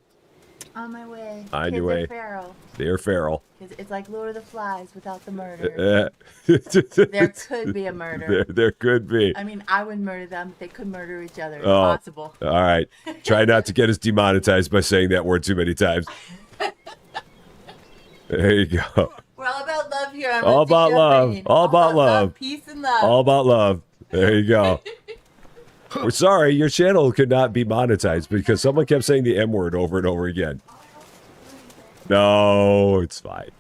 On my way. On Kids your way. Are feral. They're feral. It's like Lord of the Flies without the murder. There could be a murder. There could be. I mean, I wouldn't murder them. They could murder each other. It's Oh, possible. all right. Try not to get us demonetized by saying that word too many times. There you go. We're all about love here. On All about love. Champaign. All about love. Peace and love. All about love. There you go. We're sorry, your channel could not be monetized because someone kept saying the M word over and over again. No, it's fine.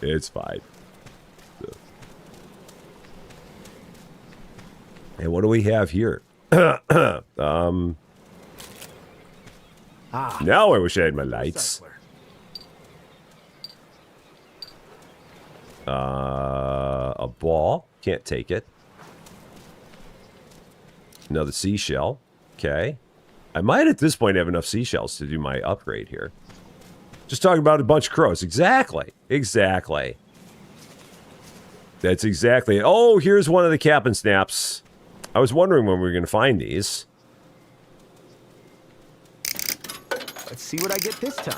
It's fine. And what do we have here? Now I wish I had my lights. A ball. Can't take it. Another seashell. Okay. I might at this point have enough seashells to do my upgrade here. Just talking about a bunch of crows. Exactly. Exactly. That's exactly it. Oh, here's one of the cap and snaps. I was wondering when we were going to find these. Let's see what I get this time.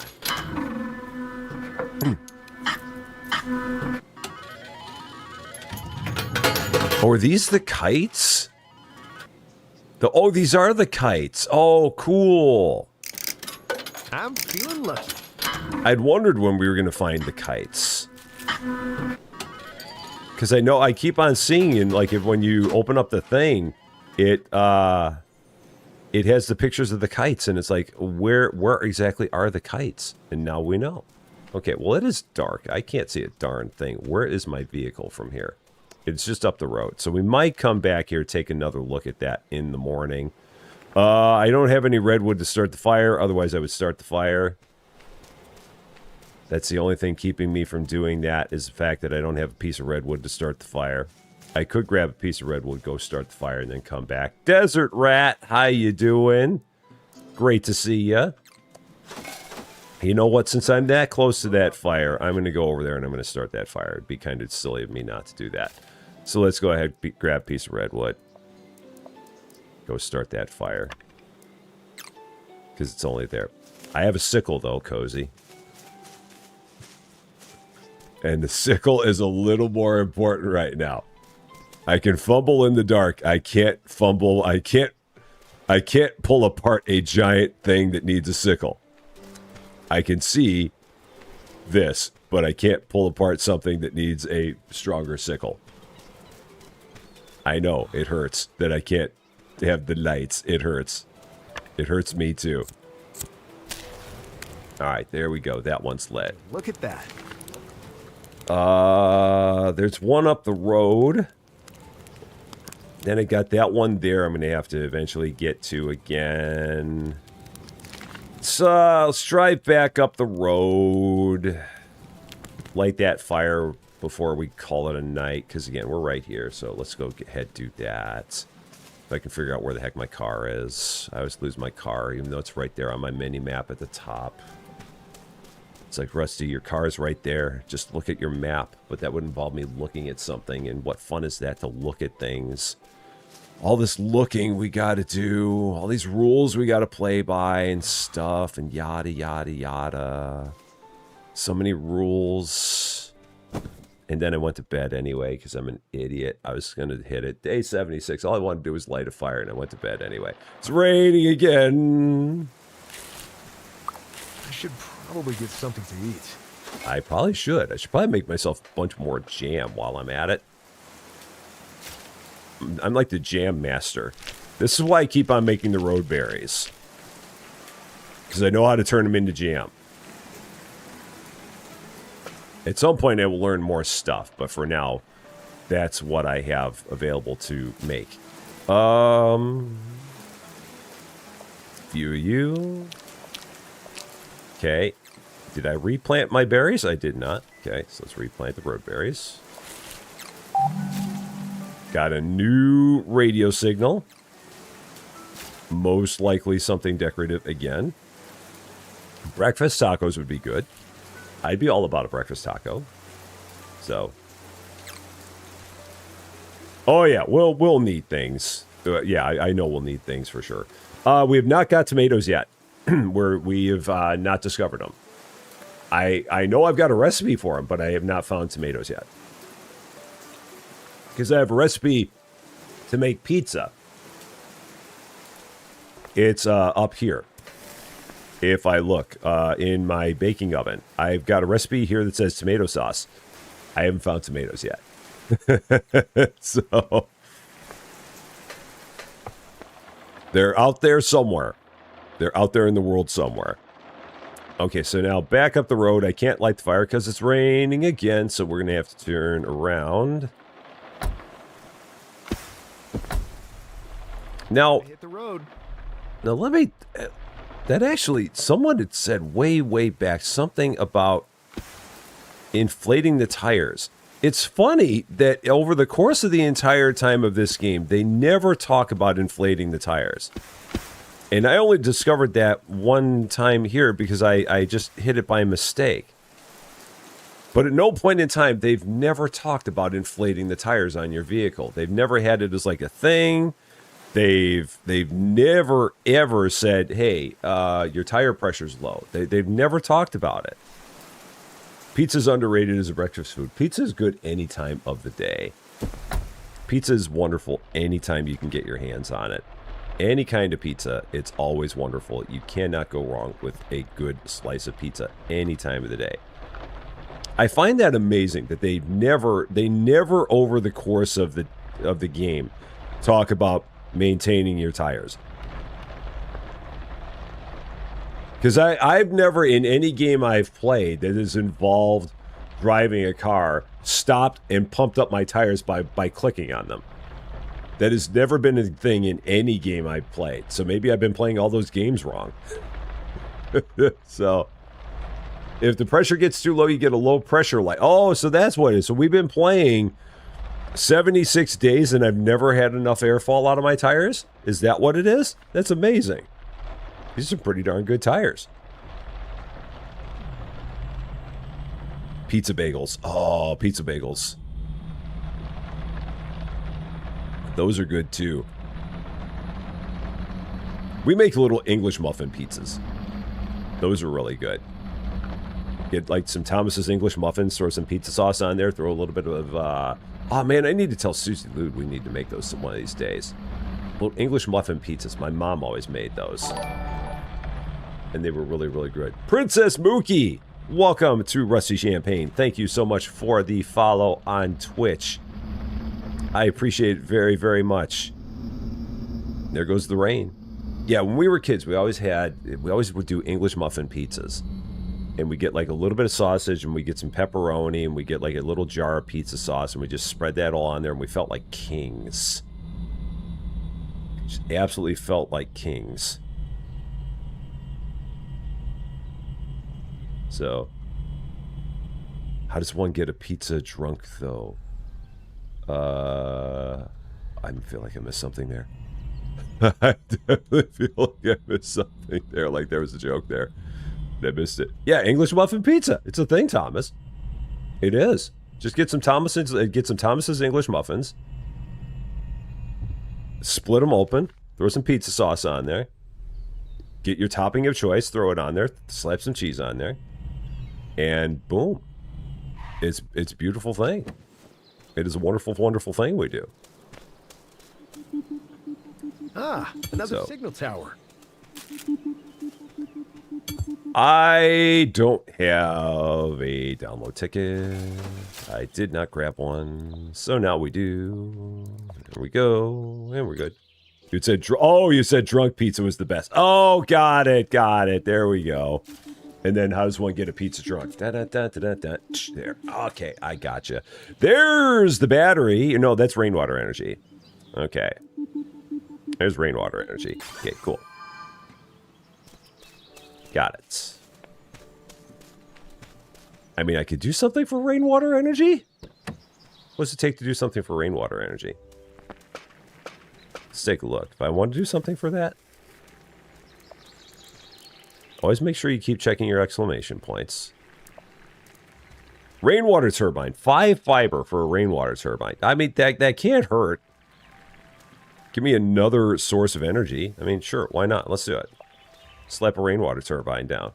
Oh, are these the kites? Oh, these are the kites. Oh, cool. I'm feeling lucky. I'd wondered when we were going to find the kites. Because I know I keep on seeing, and like if when you open up the thing, it has the pictures of the kites, and it's like, where exactly are the kites? And now we know. Okay, well, it is dark. I can't see a darn thing. Where is my vehicle from here? It's just up the road. So we might come back here, take another look at that in the morning. I don't have any redwood to start the fire. Otherwise, I would start the fire. That's the only thing keeping me from doing that is the fact that I don't have a piece of redwood to start the fire. I could grab a piece of redwood, go start the fire, and then come back. Desert Rat, how you doing? Great to see ya. You know what? Since I'm that close to that fire, I'm going to go over there and I'm going to start that fire. It'd be kind of silly of me not to do that. So let's go ahead and grab a piece of redwood. Go start that fire. Because it's only there. I have a sickle, though, Cozy. And the sickle is a little more important right now. I can fumble in the dark. I can't fumble. I can't pull apart a giant thing that needs a sickle. I can see this, but I can't pull apart something that needs a stronger sickle. I know, it hurts that I can't have the lights. It hurts. It hurts me too. Alright, there we go. That one's lit. Look at that. There's one up the road. Then I got that one there I'm going to have to eventually get to again. So, let's drive back up the road. Light that fire before we call it a night. Because, again, we're right here. So, let's go ahead do that. If I can figure out where the heck my car is. I always lose my car, even though it's right there on my mini-map at the top. It's like, Rusty, your car's right there. Just look at your map. But that would involve me looking at something. And what fun is that to look at things? All this looking we got to do. All these rules we got to play by and stuff. And yada, yada, yada. So many rules. And then I went to bed anyway because I'm an idiot. I was going to hit it. Day 76. All I wanted to do was light a fire and I went to bed anyway. It's raining again. I should probably get something to eat. I probably should. I should probably make myself a bunch more jam while I'm at it. I'm like the jam master. This is why I keep on making the road berries. Because I know how to turn them into jam. At some point, I will learn more stuff, but for now, that's what I have available to make. Few of you. Okay. Did I replant my berries? I did not. Okay, so let's replant the road berries. Got a new radio signal. Most likely something decorative again. Breakfast tacos would be good. I'd be all about a breakfast taco. So. Oh yeah, we'll need things. Yeah, I know we'll need things for sure. We have not got tomatoes yet. We have not discovered them. I know I've got a recipe for them, but I have not found tomatoes yet. Because I have a recipe to make pizza. It's up here. If I look in my baking oven, I've got a recipe here that says tomato sauce. I haven't found tomatoes yet. So they're out there somewhere. They're out there in the world somewhere. Okay, so now back up the road. I can't light the fire because it's raining again, so we're going to have to turn around. Now, Hit the road. Now let me... That actually... Someone had said way back something about inflating the tires. It's funny that over the course of the entire time of this game, they never talk about inflating the tires. And I only discovered that one time here because I just hit it by mistake. But at no point in time, they've never talked about inflating the tires on your vehicle. They've never had it as like a thing. They've never ever said, hey, your tire pressure's low. They've never talked about it. Pizza's underrated as a breakfast food. Pizza is good any time of the day. Pizza is wonderful anytime you can get your hands on it. Any kind of pizza, it's always wonderful. You cannot go wrong with a good slice of pizza any time of the day. I find that amazing that they never over the course of the game talk about maintaining your tires. Because I've never, in any game I've played that has involved driving a car, stopped and pumped up my tires by clicking on them. That has never been a thing in any game I've played. So maybe I've been playing all those games wrong. So, if the pressure gets too low, you get a low pressure light. Oh, so that's what it is. So we've been playing 76 days and I've never had enough air fall out of my tires? Is that what it is? That's amazing. These are pretty darn good tires. Pizza bagels. Oh, pizza bagels. Those are good too. We make little English muffin pizzas. Those are really good. Get like some Thomas's English muffins, throw some pizza sauce on there, throw a little bit of... oh man, I need to tell Susie Lude we need to make those one of these days. Little English muffin pizzas. My mom always made those. And they were really good. Princess Mookie! Welcome to Rusty Champagne. Thank you so much for the follow on Twitch. I appreciate it very much. There goes the rain. Yeah, when we were kids, we always would do English muffin pizzas. And we get like a little bit of sausage and we get some pepperoni and we get like a little jar of pizza sauce and we just spread that all on there and we felt like kings. Just absolutely felt like kings. So, how does one get a pizza drunk though? I feel like I missed something there. I definitely feel like I missed something there. Like there was a joke there. I missed it. Yeah, English muffin pizza. It's a thing, Thomas. It is. Just get some Thomas's English muffins. Split them open. Throw some pizza sauce on there. Get your topping of choice. Throw it on there. Slap some cheese on there. And boom. It's a beautiful thing. It is a wonderful thing we do. Ah, another signal tower. I don't have a download ticket. I did not grab one. So now we do. There we go. And we're good. You said drunk pizza was the best. Oh, got it. There we go. And then how does one get a pizza trunk? Da, da, da, da, da, da. There. Okay, I gotcha. There's the battery. No, that's rainwater energy. Okay. There's rainwater energy. Okay, cool. Got it. I mean, I could do something for rainwater energy? What does it take to do something for rainwater energy? Let's take a look. If I want to do something for that, always make sure you keep checking your exclamation points. Rainwater turbine. 5 fiber for a rainwater turbine. I mean, that can't hurt. Give me another source of energy. I mean, sure, why not? Let's do it. Slap a rainwater turbine down.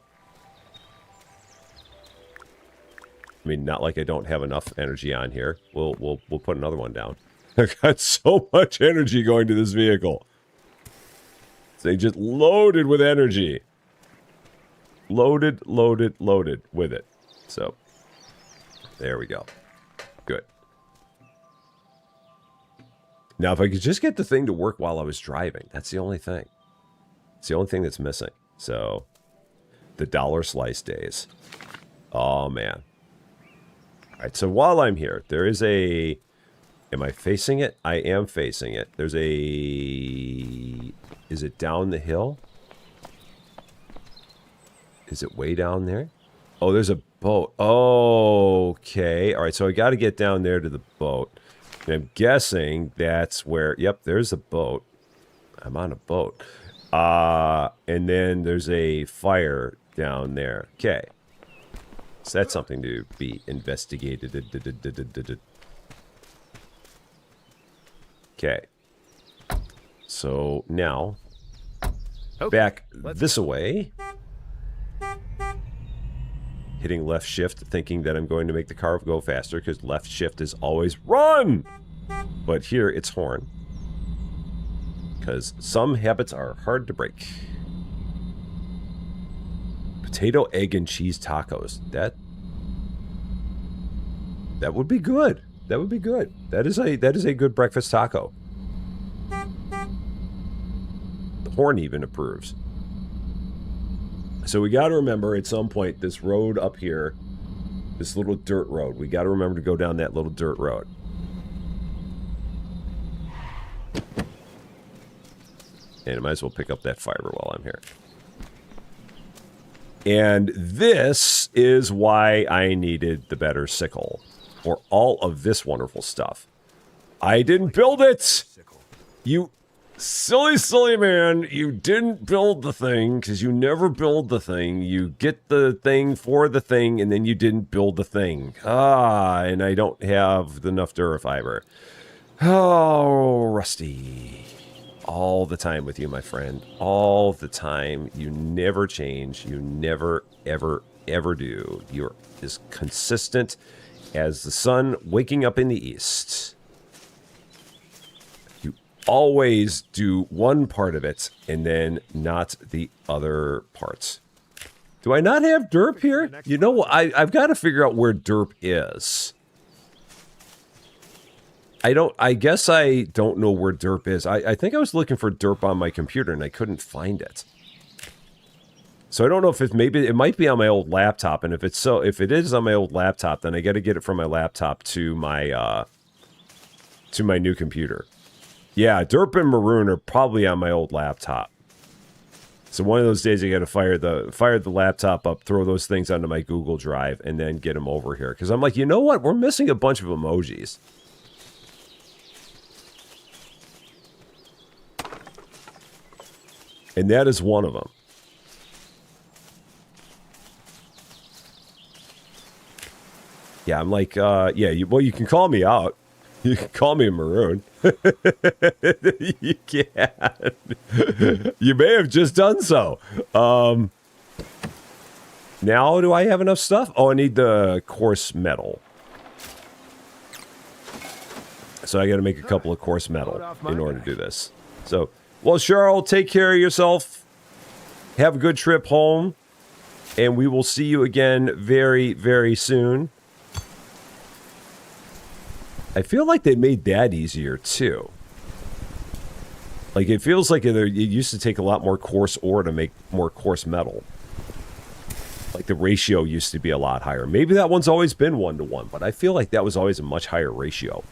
I mean, not like I don't have enough energy on here. We'll put another one down. I've got so much energy going to this vehicle. They just loaded with energy. Loaded with it. So, there we go. Good. Now, if I could just get the thing to work while I was driving, that's the only thing. It's the only thing that's missing. So, the dollar slice days. Oh, man. All right, so while I'm here, there is a... Am I facing it? I am facing it. There's a... Is it down the hill? Is it way down there? Oh, there's a boat. Okay. All right, so I got to get down there to the boat. And I'm guessing that's where... Yep, there's a boat. I'm on a boat. And then there's a fire down there. Okay. So that's something to be investigated. Okay. So now, back this way. Hitting left shift, thinking that I'm going to make the car go faster, because left shift is always run! But here, it's horn. Because some habits are hard to break. Potato, egg, and cheese tacos. That would be good. That would be good. That is a good breakfast taco. The horn even approves. So we got to remember at some point this road up here, this little dirt road. We got to remember to go down that little dirt road. And I might as well pick up that fiber while I'm here. And this is why I needed the better sickle. For all of this wonderful stuff. I didn't build it! You silly man. You didn't build the thing, because you never build the thing. You get the thing for the thing, and then you didn't build the thing. And I don't have enough Durafiber. Oh, Rusty. All the time with you, my friend. All the time. You never change. You never, ever do. You're as consistent as the sun waking up in the east. You always do one part of it and then not the other parts. Do I not have derp here? You know, I've got to figure out where derp is. I guess I don't know where derp is. I think I was looking for derp on my computer and I couldn't find it. So I don't know if it's maybe it might be on my old laptop, and if it is on my old laptop, then I got to get it from my laptop to my new computer. Yeah, derp and maroon are probably on my old laptop. So one of those days I got to fire the laptop up, throw those things onto my Google Drive, and then get them over here. Because I'm like, you know what? We're missing a bunch of emojis. And that is one of them. Yeah, I'm like, yeah, you can call me out. You can call me a maroon. You can. You may have just done so. Now, do I have enough stuff? Oh, I need the coarse metal. So I got to make a couple of coarse metal in order to do this. So, well, Cheryl, take care of yourself. Have a good trip home. And we will see you again very, very soon. I feel like they made that easier, too. Like, it feels like it used to take a lot more coarse ore to make more coarse metal. Like the ratio used to be a lot higher. Maybe that one's always been 1-to-1, but I feel like that was always a much higher ratio.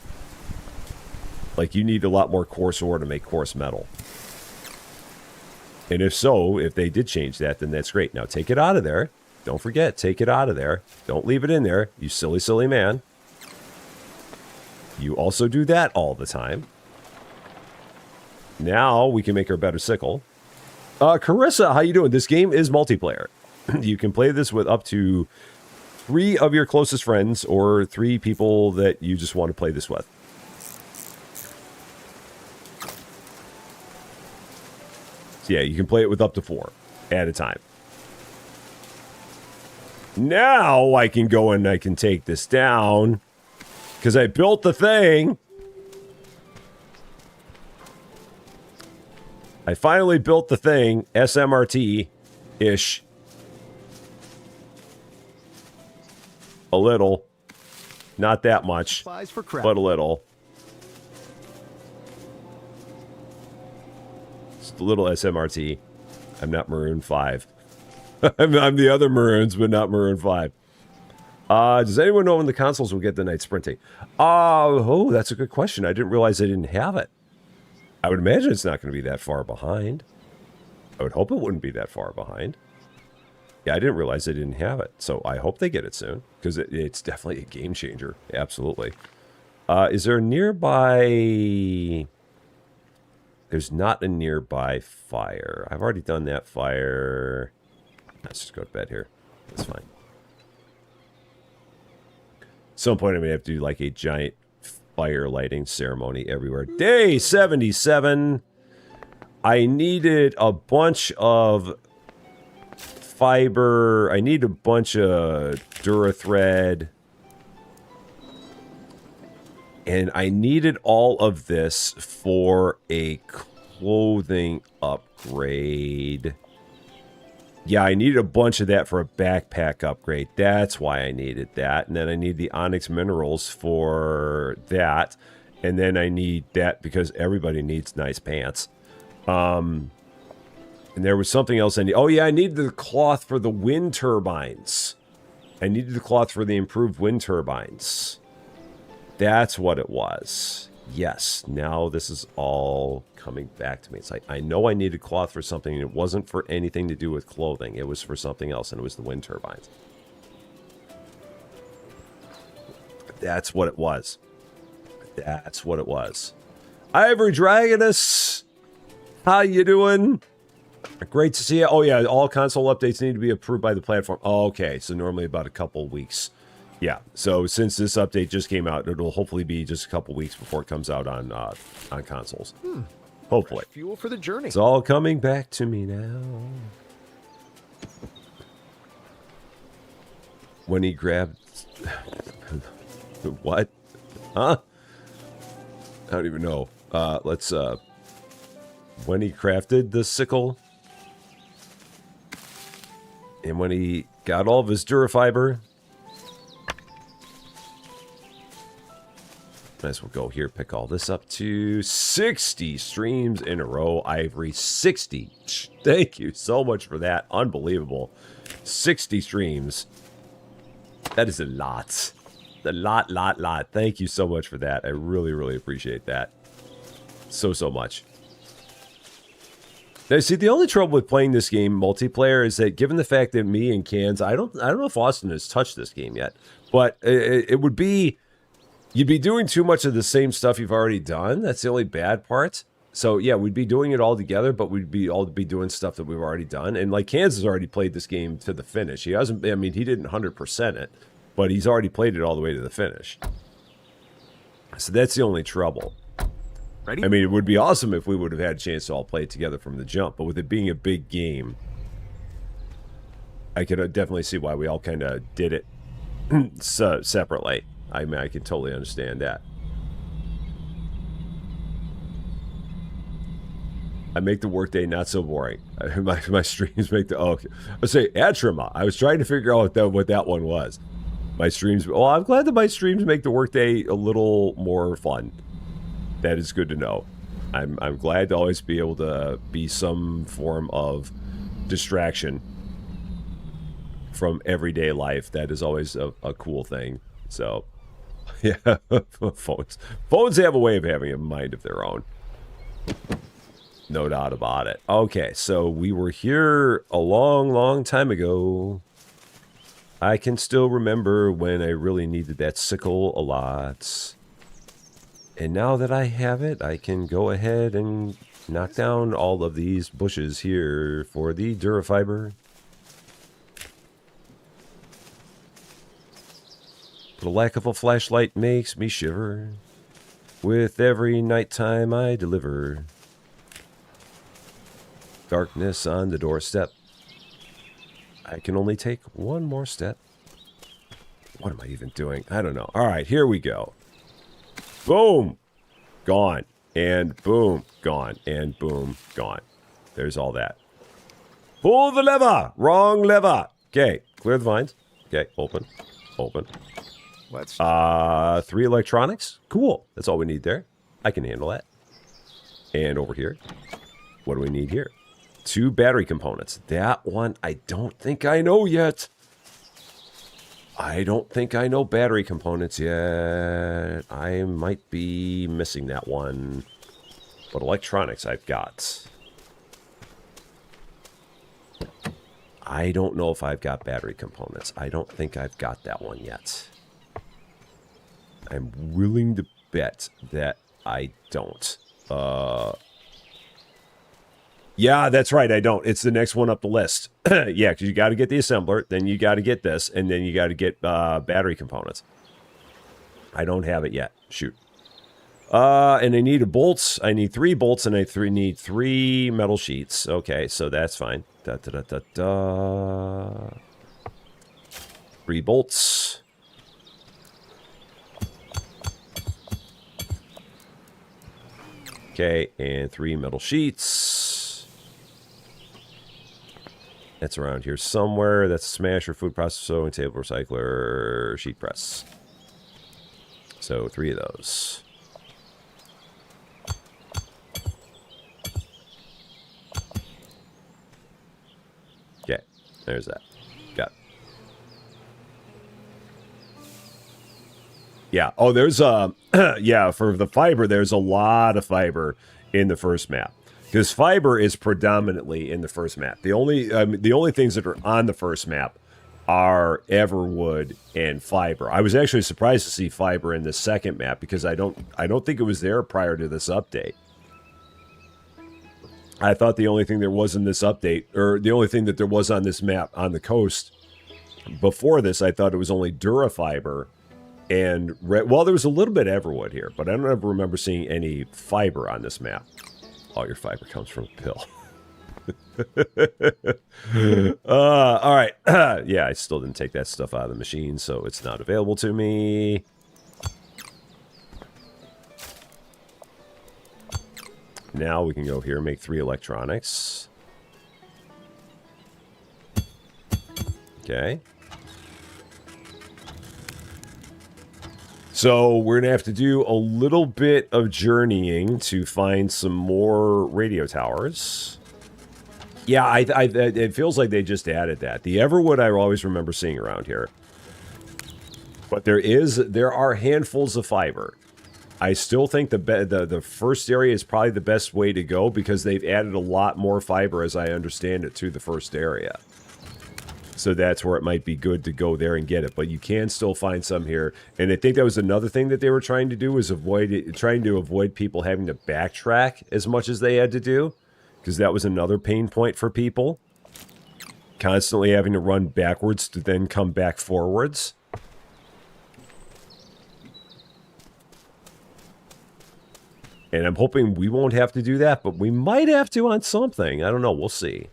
Like you need a lot more coarse ore to make coarse metal. And if so, if they did change that, then that's great. Now take it out of there. Don't forget, take it out of there. Don't leave it in there, you silly, silly man. You also do that all the time. Now we can make our better sickle. Carissa, how you doing? This game is multiplayer. You can play this with up to 3 of your closest friends or 3 people that you just want to play this with. So yeah, you can play it with up to 4 at a time. Now I can go and I can take this down because I built the thing. I finally built the thing, SMRT-ish. A little. Not that much, but a little. Just a little SMRT. I'm not Maroon 5. I'm the other Maroons, but not Maroon 5. Does anyone know when the consoles will get the night sprinting? Oh, that's a good question. I didn't realize I didn't have it. I would imagine it's not going to be that far behind. I would hope it wouldn't be that far behind. Yeah, I didn't realize they didn't have it. So I hope they get it soon. Because it's definitely a game changer. Absolutely. Is there a nearby... There's not a nearby fire. I've already done that fire. Let's just go to bed here. That's fine. At some point I'm going to have to do like a giant fire lighting ceremony everywhere. Day 77. I needed a bunch of fiber. I need a bunch of Durathread. And I needed all of this for a clothing upgrade. Yeah, I needed a bunch of that for a backpack upgrade. That's why I needed that. And then I need the onyx minerals for that. And then I need that because everybody needs nice pants. And there was something else I need. Oh, yeah, I needed the cloth for the wind turbines. I needed the cloth for the improved wind turbines. That's what it was. Yes, now this is all coming back to me. It's like, I know I needed cloth for something, and it wasn't for anything to do with clothing. It was for something else, and it was the wind turbines. That's what it was. That's what it was. Ivory Dragonus, how you doing? Great to see you. Oh, yeah, all console updates need to be approved by the platform. Oh, okay, so normally about a couple weeks. Yeah, so since this update just came out, it'll hopefully be just a couple weeks before it comes out on consoles. Hopefully. Fuel for the journey. It's all coming back to me now. When he grabbed... What? Huh? I don't even know. Let's... When he crafted the sickle... And when he got all of his Durafiber... Might as well go here, pick all this up to 60 streams in a row. Ivory, 60. Thank you so much for that. Unbelievable. 60 streams. That is a lot. A lot. Thank you so much for that. I really, really appreciate that. So much. Now, see, the only trouble with playing this game multiplayer is that given the fact that me and Cans, I don't know if Austin has touched this game yet, but it would be... You'd be doing too much of the same stuff you've already done. That's the only bad part. So, yeah, we'd be doing it all together, but we'd be all be doing stuff that we've already done. And, like, Kansas already played this game to the finish. He hasn't, I mean, he didn't 100% it, but he's already played it all the way to the finish. So that's the only trouble. Ready? I mean, it would be awesome if we would have had a chance to all play it together from the jump, but with it being a big game, I could definitely see why we all kind of did it separately. I mean, I can totally understand that. I make the workday not so boring. My streams make the... Oh, okay. Let's say Atrima. I was trying to figure out what that one was. My streams... Well, I'm glad that my streams make the workday a little more fun. That is good to know. I'm glad to always be able to be some form of distraction from everyday life. That is always a cool thing. So, yeah, phones have a way of having a mind of their own. No doubt about it. Okay, so we were here a long time ago. I can still remember when I really needed that sickle a lot. And now that I have it, I can go ahead and knock down all of these bushes here for the Durafiber. The lack of a flashlight makes me shiver. With every nighttime I deliver. Darkness on the doorstep. I can only take one more step. What am I even doing? I don't know. All right, here we go. Boom. Gone. And boom. Gone. And boom. Gone. There's all that. Pull the lever. Wrong lever. Okay. Clear the vines. Okay. Open. Open. Let's 3 electronics. Cool. That's all we need there. I can handle that. And over here. What do we need here? 2 battery components. That one I don't think I know yet. I don't think I know battery components yet. I might be missing that one. But electronics I've got. I don't know if I've got battery components. I don't think I've got that one yet. I'm willing to bet that I don't. Yeah, that's right, I don't. It's the next one up the list. Yeah, because you got to get the assembler, then you got to get this, and then you got to get battery components. I don't have it yet. Shoot. And I need bolts. I need 3 bolts, and I need 3 metal sheets. Okay, so that's fine. 3 bolts. Okay, and 3 metal sheets. That's around here somewhere. That's a smasher, food processor, and table recycler, sheet press. So 3 of those. Okay, there's that. Got it. Yeah. Oh, there's yeah, for the fiber, there's a lot of fiber in the first map. Because fiber is predominantly in the first map. The only things that are on the first map are Everwood and fiber. I was actually surprised to see fiber in the second map because I don't think it was there prior to this update. I thought the only thing there was in this update, or the only thing that there was on this map on the coast before this, I thought it was only Durafiber and well, there was a little bit of Everwood here, but I don't ever remember seeing any fiber on this map. All your fiber comes from a pill. All right. Yeah, I still didn't take that stuff out of the machine, so it's not available to me. Now we can go here and make 3 electronics. Okay. So we're going to have to do a little bit of journeying to find some more radio towers. Yeah, it feels like they just added that. The Everwood I always remember seeing around here. But there are handfuls of fiber. I still think the first area is probably the best way to go because they've added a lot more fiber, as I understand it, to the first area. So that's where it might be good to go there and get it. But you can still find some here. And I think that was another thing that they were trying to do, was trying to avoid people having to backtrack as much as they had to do. Because that was another pain point for people. Constantly having to run backwards to then come back forwards. And I'm hoping we won't have to do that, but we might have to on something. I don't know. We'll see.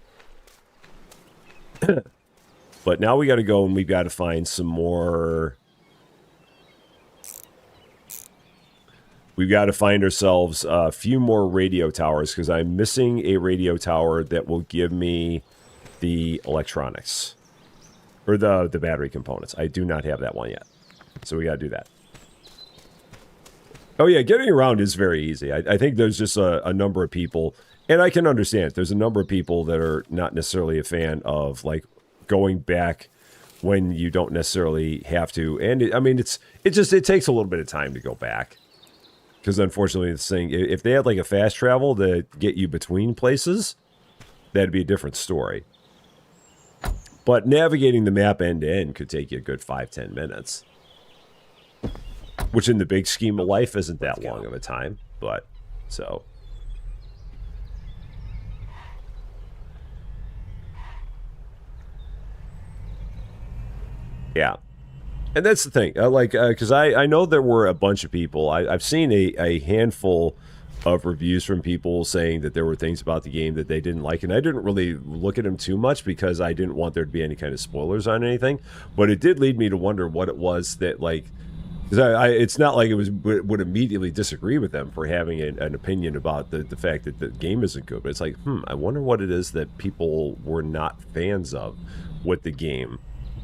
But now we got to go and we've got to find some more. We've got to find ourselves a few more radio towers because I'm missing a radio tower that will give me the electronics. Or the battery components. I do not have that one yet. So we got to do that. Oh yeah, getting around is very easy. I think there's just a number of people, and I can understand. There's a number of people that are not necessarily a fan of, like, going back when you don't necessarily have to. And it takes a little bit of time to go back. Because unfortunately, this thing, if they had like a fast travel to get you between places, that'd be a different story. But navigating the map end to end could take you a good 5-10 minutes. Which in the big scheme of life isn't that long of a time. But, so. Yeah. And that's the thing. Because I know there were a bunch of people. I've seen a handful of reviews from people saying that there were things about the game that they didn't like. And I didn't really look at them too much because I didn't want there to be any kind of spoilers on anything. But it did lead me to wonder what it was that, like... Because it's not like it would immediately disagree with them for having an opinion about the fact that the game isn't good. But it's like, I wonder what it is that people were not fans of with the game.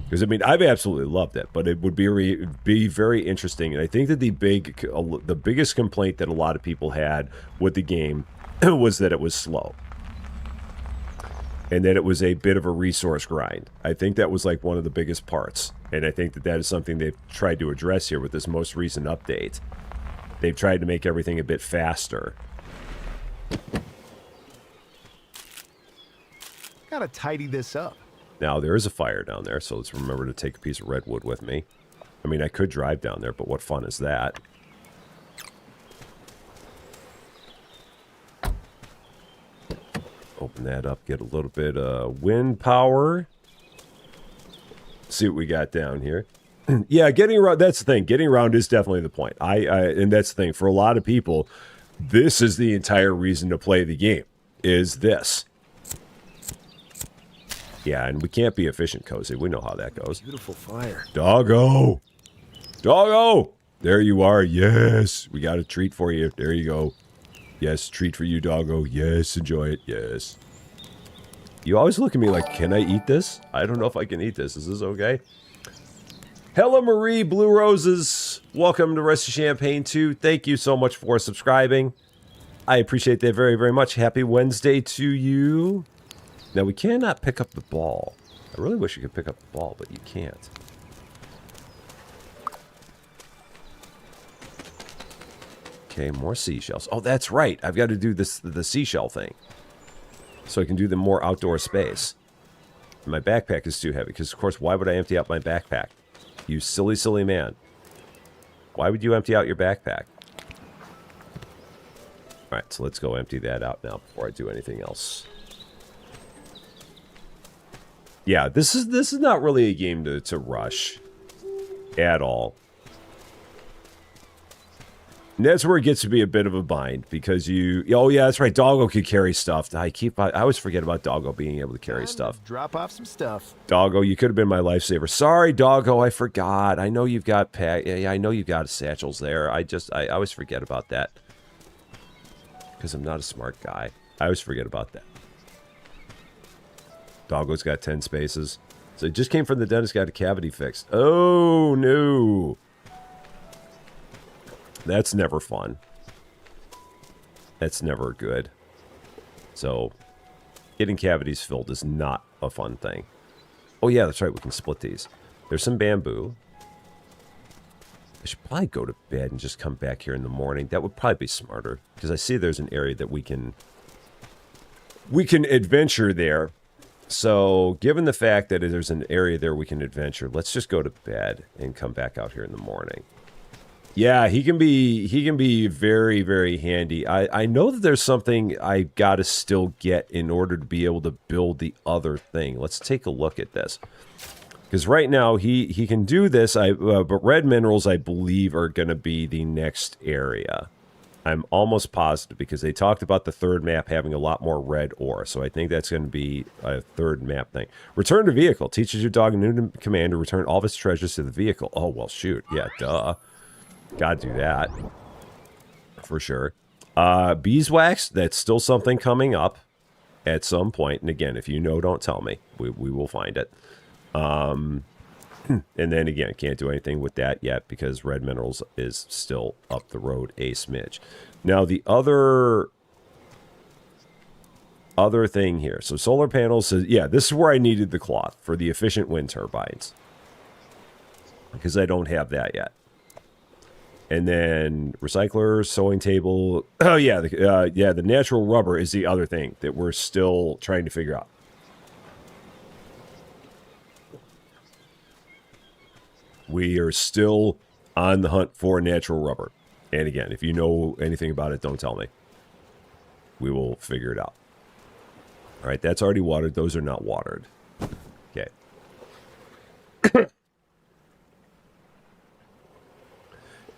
Because, I mean, I've absolutely loved it, but it would be very interesting. And I think that the biggest complaint that a lot of people had with the game was that it was slow. And that it was a bit of a resource grind. I think that was like one of the biggest parts. And I think that is something they've tried to address here with this most recent update. They've tried to make everything a bit faster. Gotta tidy this up. Now, there is a fire down there, so let's remember to take a piece of redwood with me. I mean, I could drive down there, but what fun is that? Open that up, get a little bit of wind power. See what we got down here. Yeah, getting around, that's the thing. Getting around is definitely the point. And that's the thing. For a lot of people, this is the entire reason to play the game, is this. Yeah, and we can't be efficient, Cozy. We know how that goes. Beautiful fire. Doggo! Doggo! There you are. Yes. We got a treat for you. There you go. Yes, treat for you, doggo. Yes, enjoy it. Yes. You always look at me like, can I eat this? I don't know if I can eat this. Is this okay? Hello, Marie Blue Roses. Welcome to Rest of Champaign 2. Thank you so much for subscribing. I appreciate that very, very much. Happy Wednesday to you. Now, we cannot pick up the ball. I really wish you could pick up the ball, but you can't. Okay, more seashells. Oh, that's right. I've got to do the seashell thing. So I can do the more outdoor space. My backpack is too heavy, because, of course, why would I empty out my backpack? You silly, silly man. Why would you empty out your backpack? Alright, so let's go empty that out now before I do anything else. Yeah, this is not really a game to rush at all. And that's where it gets to be a bit of a bind because you... Oh, yeah, that's right. Doggo could carry stuff. I always forget about Doggo being able to carry stuff. Drop off some stuff. Doggo, you could have been my lifesaver. Sorry, Doggo, I forgot. I know you've got I know you've got satchels there. I always forget about that. Because I'm not a smart guy. I always forget about that. Doggo's got 10 spaces. So it just came from the dentist, got a cavity fixed. Oh, no. That's never fun. That's never good. So, getting cavities filled is not a fun thing. Oh yeah, that's right, we can split these. There's some bamboo. I should probably go to bed and just come back here in the morning. That would probably be smarter. Because I see there's an area that we can adventure there. So, given the fact that there's an area there we can adventure, let's just go to bed and come back out here in the morning. Yeah, he can be very, very handy. I know that there's something I gotta still get in order to be able to build the other thing. Let's take a look at this. Because right now, he can do this, but red minerals, I believe, are going to be the next area. I'm almost positive, because they talked about the third map having a lot more red ore, so I think that's going to be a third map thing. Return to vehicle. Teaches your dog a new command to return all of its treasures to the vehicle. Oh, well, shoot. Yeah, duh. Gotta do that. For sure. Beeswax, that's still something coming up at some point. And again, if you know, don't tell me. We will find it. And then again, can't do anything with that yet because red minerals is still up the road a smidge. Now the other thing here. So solar panels, yeah, this is where I needed the cloth for the efficient wind turbines. because I don't have that yet. And then recycler, sewing table. Oh yeah, the natural rubber is the other thing that we're still trying to figure out. We are still on the hunt for natural rubber. And again, if you know anything about it, don't tell me. We will figure it out. All right, that's already watered. Those are not watered. Okay.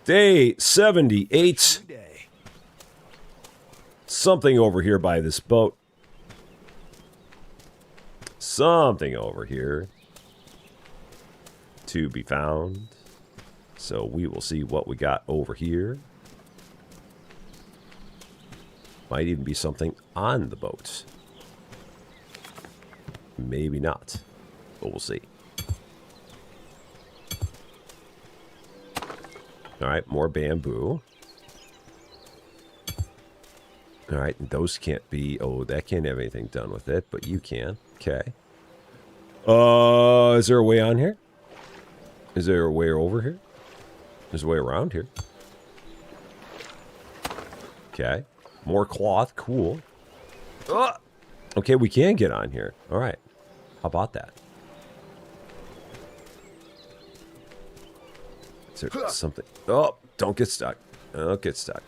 Day 78. Something over here by this boat. Something over here to be found. So we will see what we got over here. Might even be something on the boat. Maybe not. But we'll see. Alright, more bamboo. Alright, those can't be... Oh, that can't have anything done with it, but you can. Okay. Is there a way on here? Is there a way over here? There's a way around here. Okay. More cloth. Cool. Okay, we can get on here. Alright. How about that? Is there something? Oh, don't get stuck. Don't get stuck.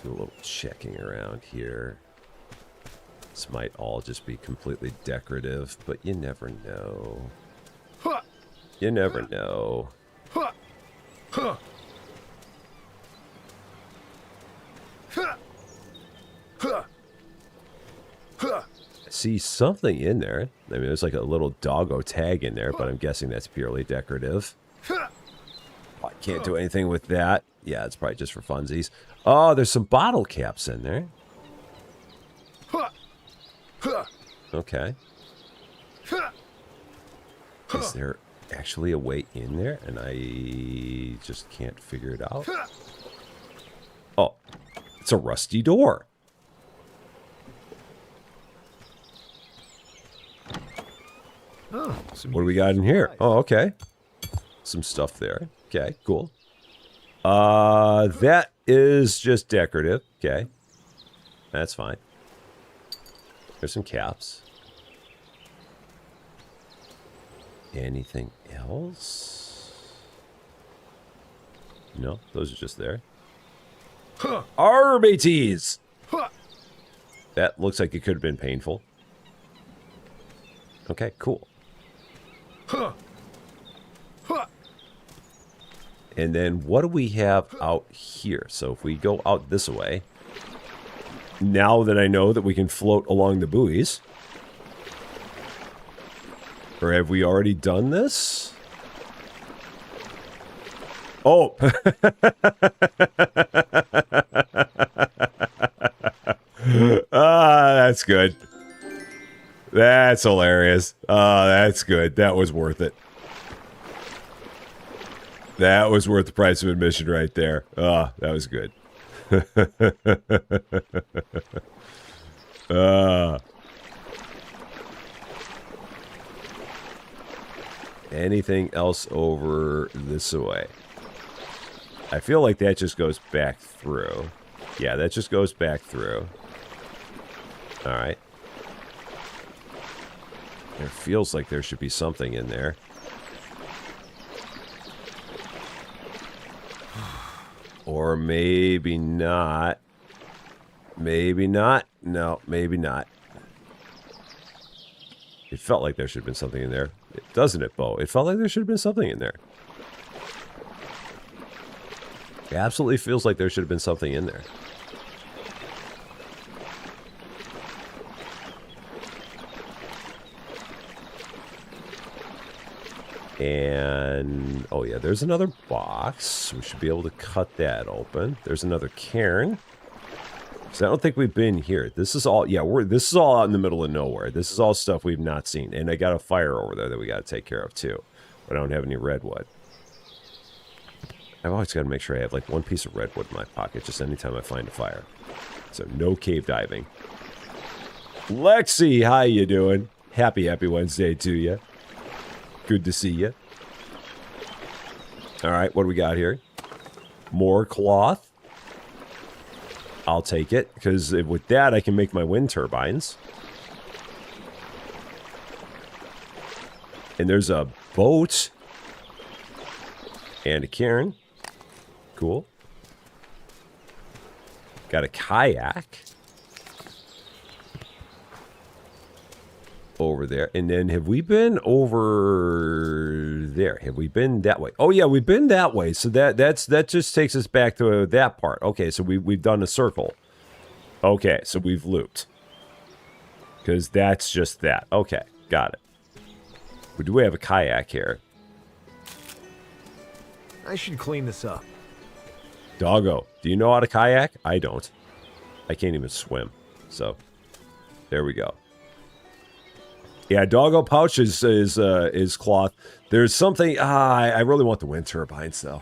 Do a little checking around here. This might all just be completely decorative, but you never know. You never know. I see something in there. I mean, there's like a little doggo tag in there, but I'm guessing that's purely decorative. Oh, I can't do anything with that. Yeah, it's probably just for funsies. Oh, there's some bottle caps in there. Okay. Is there actually a way in there? And I just can't figure it out. Oh, it's a rusty door. Oh, What do we got in here? Oh, okay. Some stuff there. Okay, cool. That is just decorative. Okay. That's fine. There's some caps. Anything else? No, those are just there. RBTs! That looks like it could have been painful. Okay, cool. And then what do we have out here? So if we go out this way, now that I know that we can float along the buoys. Or have we already done this? Oh! That's good. That's hilarious. That's good. That was worth it. That was worth the price of admission right there. That was good. Anything else over this way? I feel like that just goes back through. Yeah, that just goes back through. Alright. It feels like there should be something in there. Or maybe not. Maybe not. No, maybe not. It felt like there should have been something in there. Doesn't it, Bo? It felt like there should have been something in there. It absolutely feels like there should have been something in there. And, oh yeah, there's another box. We should be able to cut that open. There's another cairn. So I don't think we've been here. This is all, yeah, this is all out in the middle of nowhere. This is all stuff we've not seen. And I got a fire over there that we got to take care of too. But I don't have any redwood. I've always got to make sure I have like one piece of redwood in my pocket just anytime I find a fire. So no cave diving. Lexi, how you doing? Happy Wednesday to you. Good to see you. All right, what do we got here? More cloth. I'll take it, because with that I can make my wind turbines. And there's a boat. And a cairn. Cool. Got a kayak. Over there. And then have we been over there? Have we been that way? Oh yeah, we've been that way. So that just takes us back to that part. Okay, so we've done a circle. Okay, so we've looped. Because that's just that. Okay, got it. Do we have a kayak here? I should clean this up. Doggo, do you know how to kayak? I don't. I can't even swim. So, there we go. Yeah, doggo pouch is cloth. There's something. I really want the wind turbines though.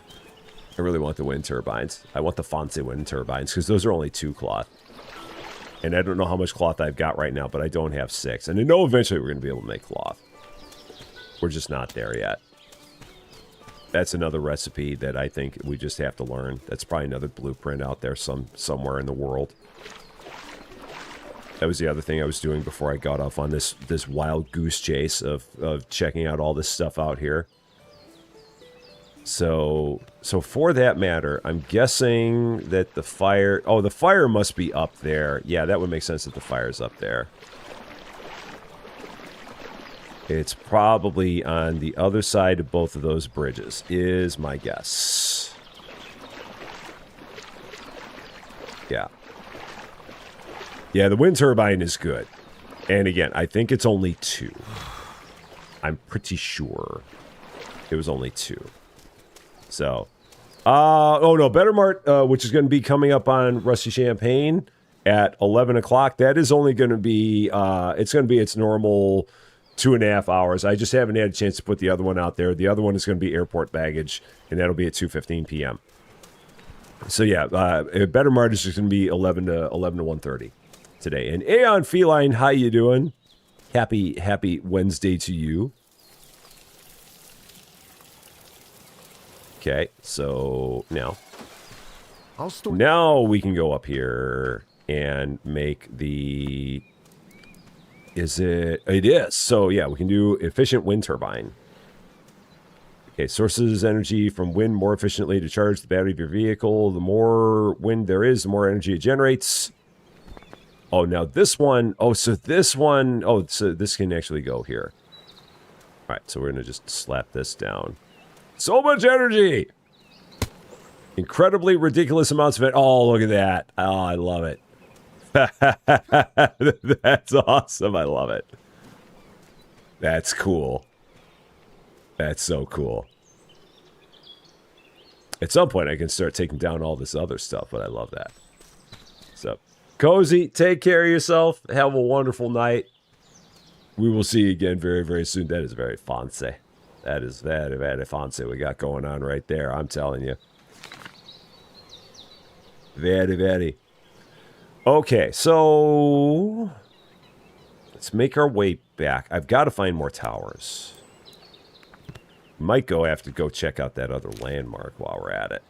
I really want the wind turbines. I want the Fonse wind turbines because those are only 2 cloth. And I don't know how much cloth I've got right now, but I don't have 6. And I know eventually we're going to be able to make cloth. We're just not there yet. That's another recipe that I think we just have to learn. That's probably another blueprint out there somewhere in the world. That was the other thing I was doing before I got off on this wild goose chase of checking out all this stuff out here. So for that matter, I'm guessing that the fire... Oh, the fire must be up there. Yeah, that would make sense that the fire's up there. It's probably on the other side of both of those bridges, is my guess. Yeah. Yeah, the wind turbine is good. And again, I think it's only 2. I'm pretty sure it was only 2. So, oh no, Better Mart, which is going to be coming up on Rusty Champaign at 11 o'clock. That is only going to be, it's going to be its normal 2.5 hours. I just haven't had a chance to put the other one out there. The other one is going to be airport baggage, and that'll be at 2:15 p.m. So yeah, Better Mart is just going to be 11 to 1:30 today. And Aeon Feline, how you doing? Happy Wednesday to you. Okay, so now we can go up here and make the... Is it? It is. So yeah, we can do efficient wind turbine. Okay, sources energy from wind more efficiently to charge the battery of your vehicle. The more wind there is, the more energy it generates. Oh, now this one. Oh, so this one. Oh, so this can actually go here. All right, so we're going to just slap this down. So much energy! Incredibly ridiculous amounts of it. Oh, look at that. Oh, I love it. That's awesome. I love it. That's cool. That's so cool. At some point, I can start taking down all this other stuff, but I love that. So, Cozy, take care of yourself. Have a wonderful night. We will see you again very, very soon. That is very fancy. That is very, very fancy we got going on right there. I'm telling you. Very, very. Okay, so let's make our way back. I've got to find more towers. Might have to go check out that other landmark while we're at it.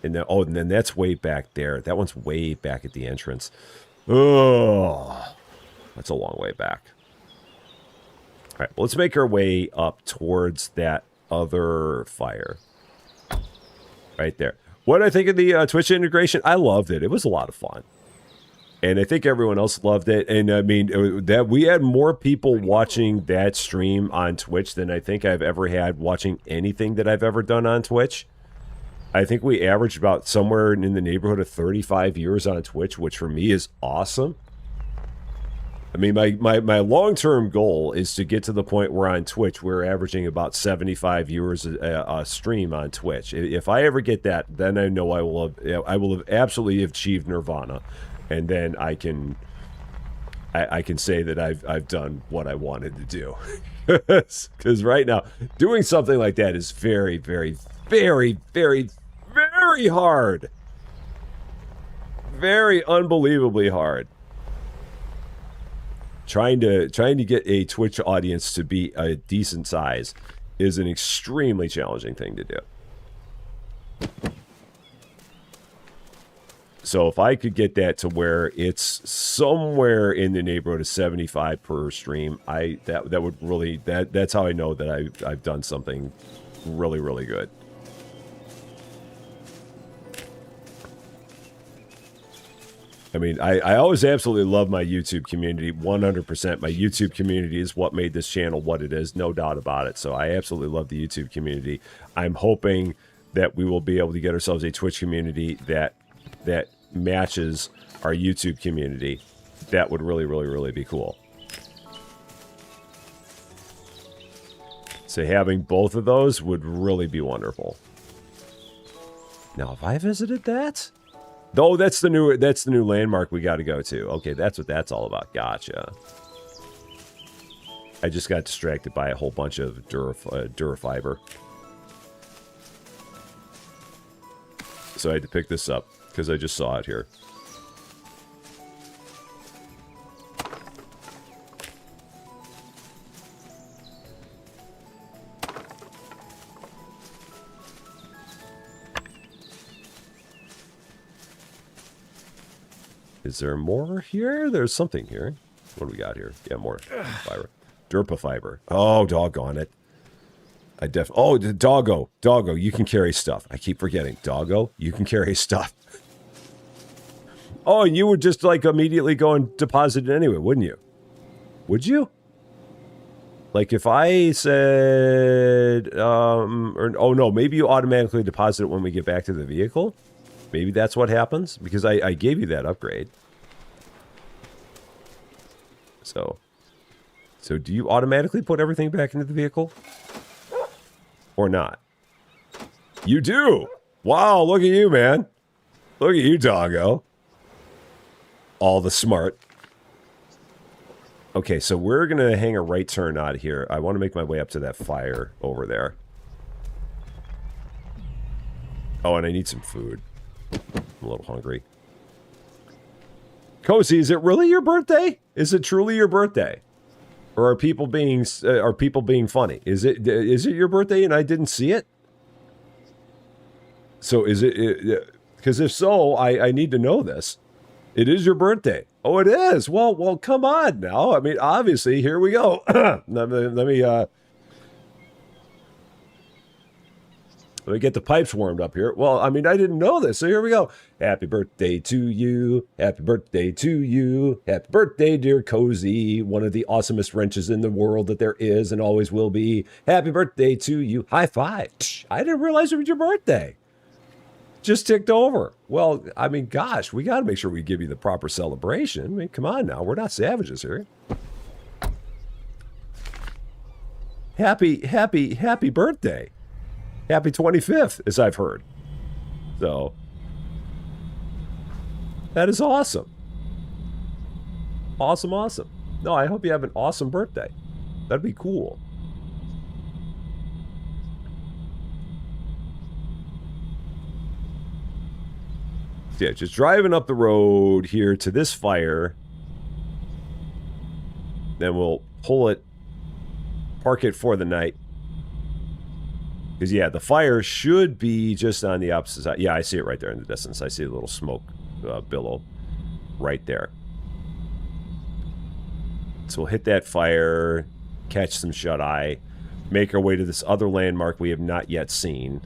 And then, and then that's way back there. That one's way back at the entrance. Oh, that's a long way back. All right, well, let's make our way up towards that other fire. Right there. What did I think of the Twitch integration? I loved it. It was a lot of fun. And I think everyone else loved it. And I mean, that we had more people watching that stream on Twitch than I think I've ever had watching anything that I've ever done on Twitch. I think we averaged about somewhere in the neighborhood of 35 viewers on Twitch, which for me is awesome. I mean, my long-term goal is to get to the point where on Twitch we're averaging about 75 viewers a stream on Twitch. If I ever get that, then I know I will have absolutely achieved nirvana, and then I can say that I've done what I wanted to do. Because right now, doing something like that is very, very, very, very, very hard. Very unbelievably hard. trying to get a Twitch audience to be a decent size is an extremely challenging thing to do. So if I could get that to where it's somewhere in the neighborhood of 75 per stream, that would really, that's how I know that I've done something really, really good. I mean, I always absolutely love my YouTube community, 100%. My YouTube community is what made this channel what it is, no doubt about it. So I absolutely love the YouTube community. I'm hoping that we will be able to get ourselves a Twitch community that matches our YouTube community. That would really, really, really be cool. So having both of those would really be wonderful. Now, have I visited that? Oh, that's the new landmark we got to go to. Okay, that's what that's all about. Gotcha. I just got distracted by a whole bunch of Durafiber. So I had to pick this up because I just saw it here. Is there more here? There's something here. What do we got here? Yeah, more fiber. Derpa fiber. Oh, doggone it. Oh, Doggo. Doggo, you can carry stuff. I keep forgetting. Doggo, you can carry stuff. Oh, and you would just like immediately go and deposit it anyway, wouldn't you? Would you? Like if I said, oh no, maybe you automatically deposit it when we get back to the vehicle. Maybe that's what happens because I gave you that upgrade. So do you automatically put everything back into the vehicle? Or not? You do! Wow, look at you, man. Look at you, doggo. All the smart. Okay, so we're going to hang a right turn out of here. I want to make my way up to that fire over there. Oh, and I need some food. I'm a little hungry. Cozy, is it really your birthday? Is it truly your birthday? Or are people being funny? Is it your birthday and I didn't see it? So is it? Because if so, I need to know this. It is your birthday. Oh, it is. Well, come on now. I mean, obviously, here we go. Let me get the pipes warmed up here. Well, I mean, I didn't know this, so here we go. Happy birthday to you. Happy birthday to you. Happy birthday, dear Cozy. One of the awesomest wrenches in the world that there is and always will be. Happy birthday to you. High five. I didn't realize it was your birthday. Just ticked over. Well, I mean, gosh, we got to make sure we give you the proper celebration. I mean, come on now. We're not savages here. Happy birthday. Happy 25th, as I've heard. So, that is awesome. Awesome, awesome. No, I hope you have an awesome birthday. That'd be cool. Yeah, just driving up the road here to this fire. Then we'll pull it, park it for the night. Because, yeah, the fire should be just on the opposite side. Yeah, I see it right there in the distance. I see a little smoke billow right there. So we'll hit that fire, catch some shut-eye, make our way to this other landmark we have not yet seen.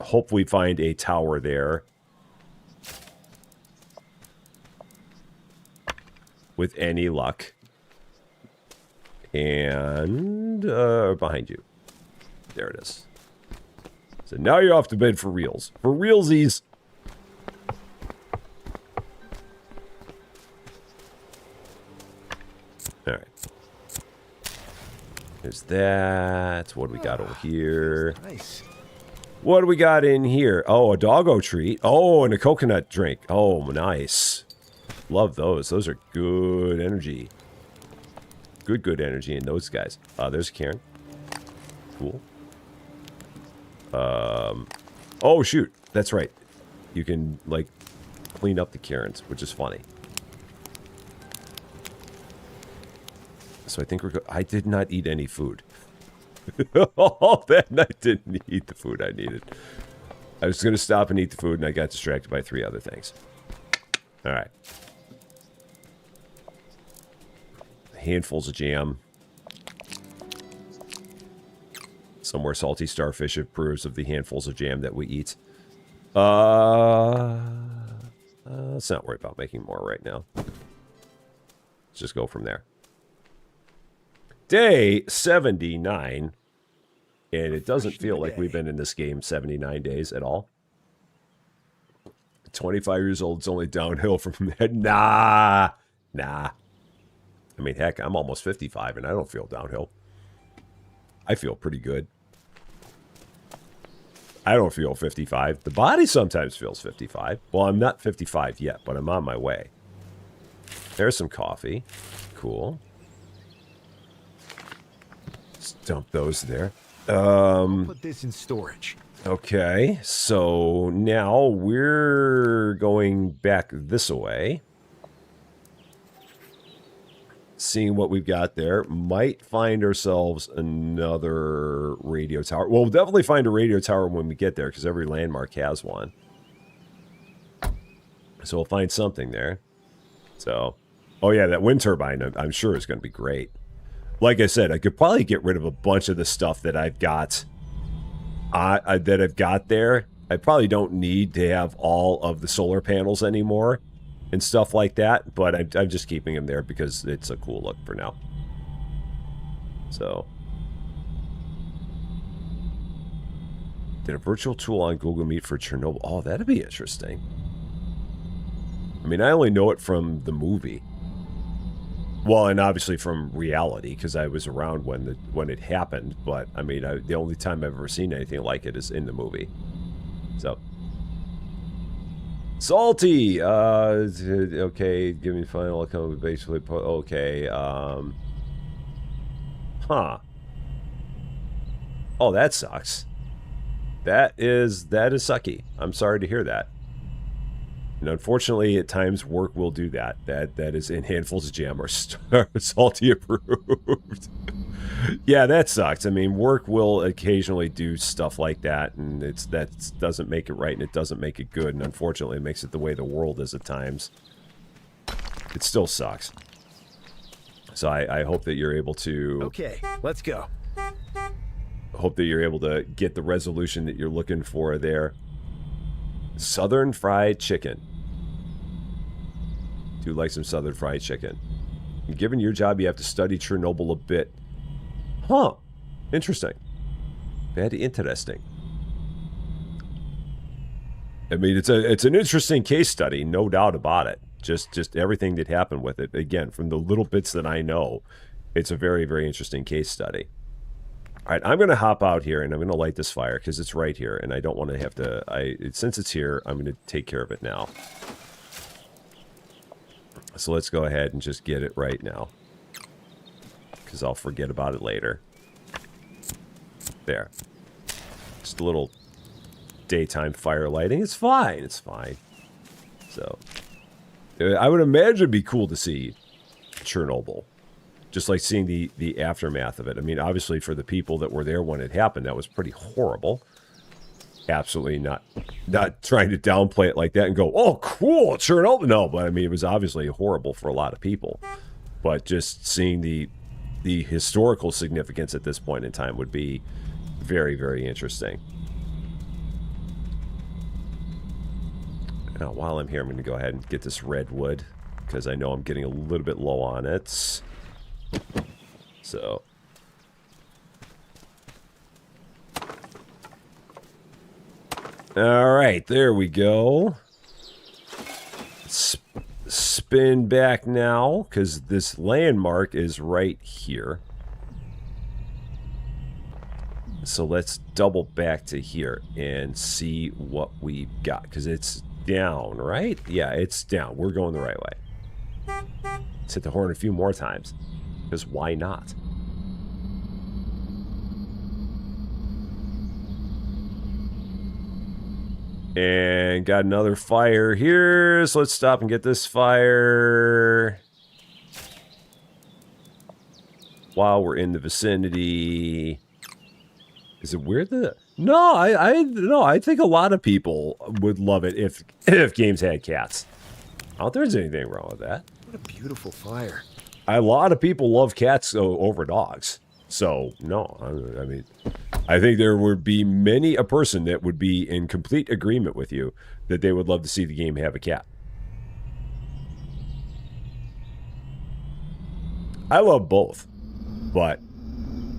Hope we find a tower there. With any luck. And behind you. There it is. So now you're off to bed for reals. For realsies. All right. There's that. What do we got over here? Nice. What do we got in here? Oh, a doggo treat. Oh, and a coconut drink. Oh, nice. Love those. Those are good energy. Good energy in those guys. There's Karen. Cool. Oh, shoot. That's right. You can, like, clean up the cairns, which is funny. So I think we're I did not eat any food. All that night didn't eat the food I needed. I was going to stop and eat the food, and I got distracted by 3 other things. All right. Handfuls of jam. Some more salty starfish approves of the handfuls of jam that we eat. Let's not worry about making more right now. Let's just go from there. Day 79. And it doesn't feel like we've been in this game 79 days at all. 25 years old, it's only downhill from there. Nah. I mean, heck, I'm almost 55 and I don't feel downhill. I feel pretty good. I don't feel 55. The body sometimes feels 55. Well, I'm not 55 yet, but I'm on my way. There's some coffee. Cool. Let's dump those there. Put this in storage. Okay, so now we're going back this way. Seeing what we've got there. Might find ourselves another radio tower. Well, we'll definitely find a radio tower when we get there, because every landmark has one. So we'll find something there. So, oh yeah, that wind turbine, I'm sure is going to be great. Like I said, I could probably get rid of a bunch of the stuff that I've got there. I probably don't need to have all of the solar panels anymore and stuff like that, but I'm just keeping them there because it's a cool look for now. So, did a virtual tool on Google Meet for Chernobyl. Oh, that'd be interesting. I mean, I only know it from the movie. Well, and obviously from reality, because I was around when it happened. But, I mean, the only time I've ever seen anything like it is in the movie. So. Salty! Okay, give me final outcome. Basically, okay, huh. Oh, that sucks. That is sucky. I'm sorry to hear that. And unfortunately, at times, work will do that. That is in handfuls of jam or salty approved. Yeah, that sucks. I mean, work will occasionally do stuff like that, and that doesn't make it right, and it doesn't make it good, and unfortunately, it makes it the way the world is at times. It still sucks. So I hope that you're able to... Okay, let's go. Hope that you're able to get the resolution that you're looking for there. Southern fried chicken. Do like some southern fried chicken. And given your job, you have to study Chernobyl a bit. Huh. Interesting. Very interesting. I mean, it's an interesting case study, no doubt about it. Just everything that happened with it. Again, from the little bits that I know, it's a very, very interesting case study. All right, I'm going to hop out here, and I'm going to light this fire, because it's right here, and I don't want to have to... Since it's here, I'm going to take care of it now. So let's go ahead and just get it right now, because I'll forget about it later. There. Just a little daytime fire lighting. It's fine. It's fine. So, I would imagine it'd be cool to see Chernobyl. Just like seeing the aftermath of it. I mean, obviously for the people that were there when it happened, that was pretty horrible. Absolutely not trying to downplay it like that and go, oh, cool, Chernobyl. No, but I mean, it was obviously horrible for a lot of people. But just seeing the historical significance at this point in time would be very, very interesting. Now, while I'm here, I'm going to go ahead and get this redwood, because I know I'm getting a little bit low on it. So, all right, there we go. Spin back now, because this landmark is right here. So let's double back to here and see what we've got, because it's down, right? Yeah, it's down. We're going the right way. Let's hit the horn a few more times. Because why not? And got another fire here. So let's stop and get this fire while we're in the vicinity. Is it weird that... No, I think a lot of people would love it if games had cats. I don't think there's anything wrong with that. What a beautiful fire. A lot of people love cats over dogs. So, no, I mean, I think there would be many a person that would be in complete agreement with you that they would love to see the game have a cat. I love both. But,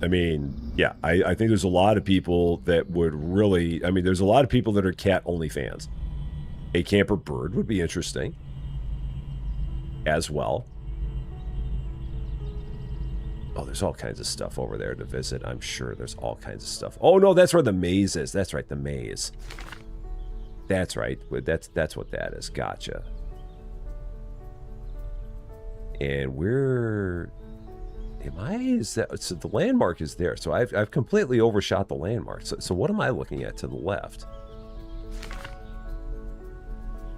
I mean, yeah, I think there's a lot of people that would really... I mean, there's a lot of people that are cat-only fans. A camper bird would be interesting as well. Oh, there's all kinds of stuff over there to visit. I'm sure there's all kinds of stuff. Oh, no, that's where the maze is. That's right, the maze. That's right. That's what that is. Gotcha. And we're... Am I... Is that... So the landmark is there. So I've completely overshot the landmark. So what am I looking at to the left?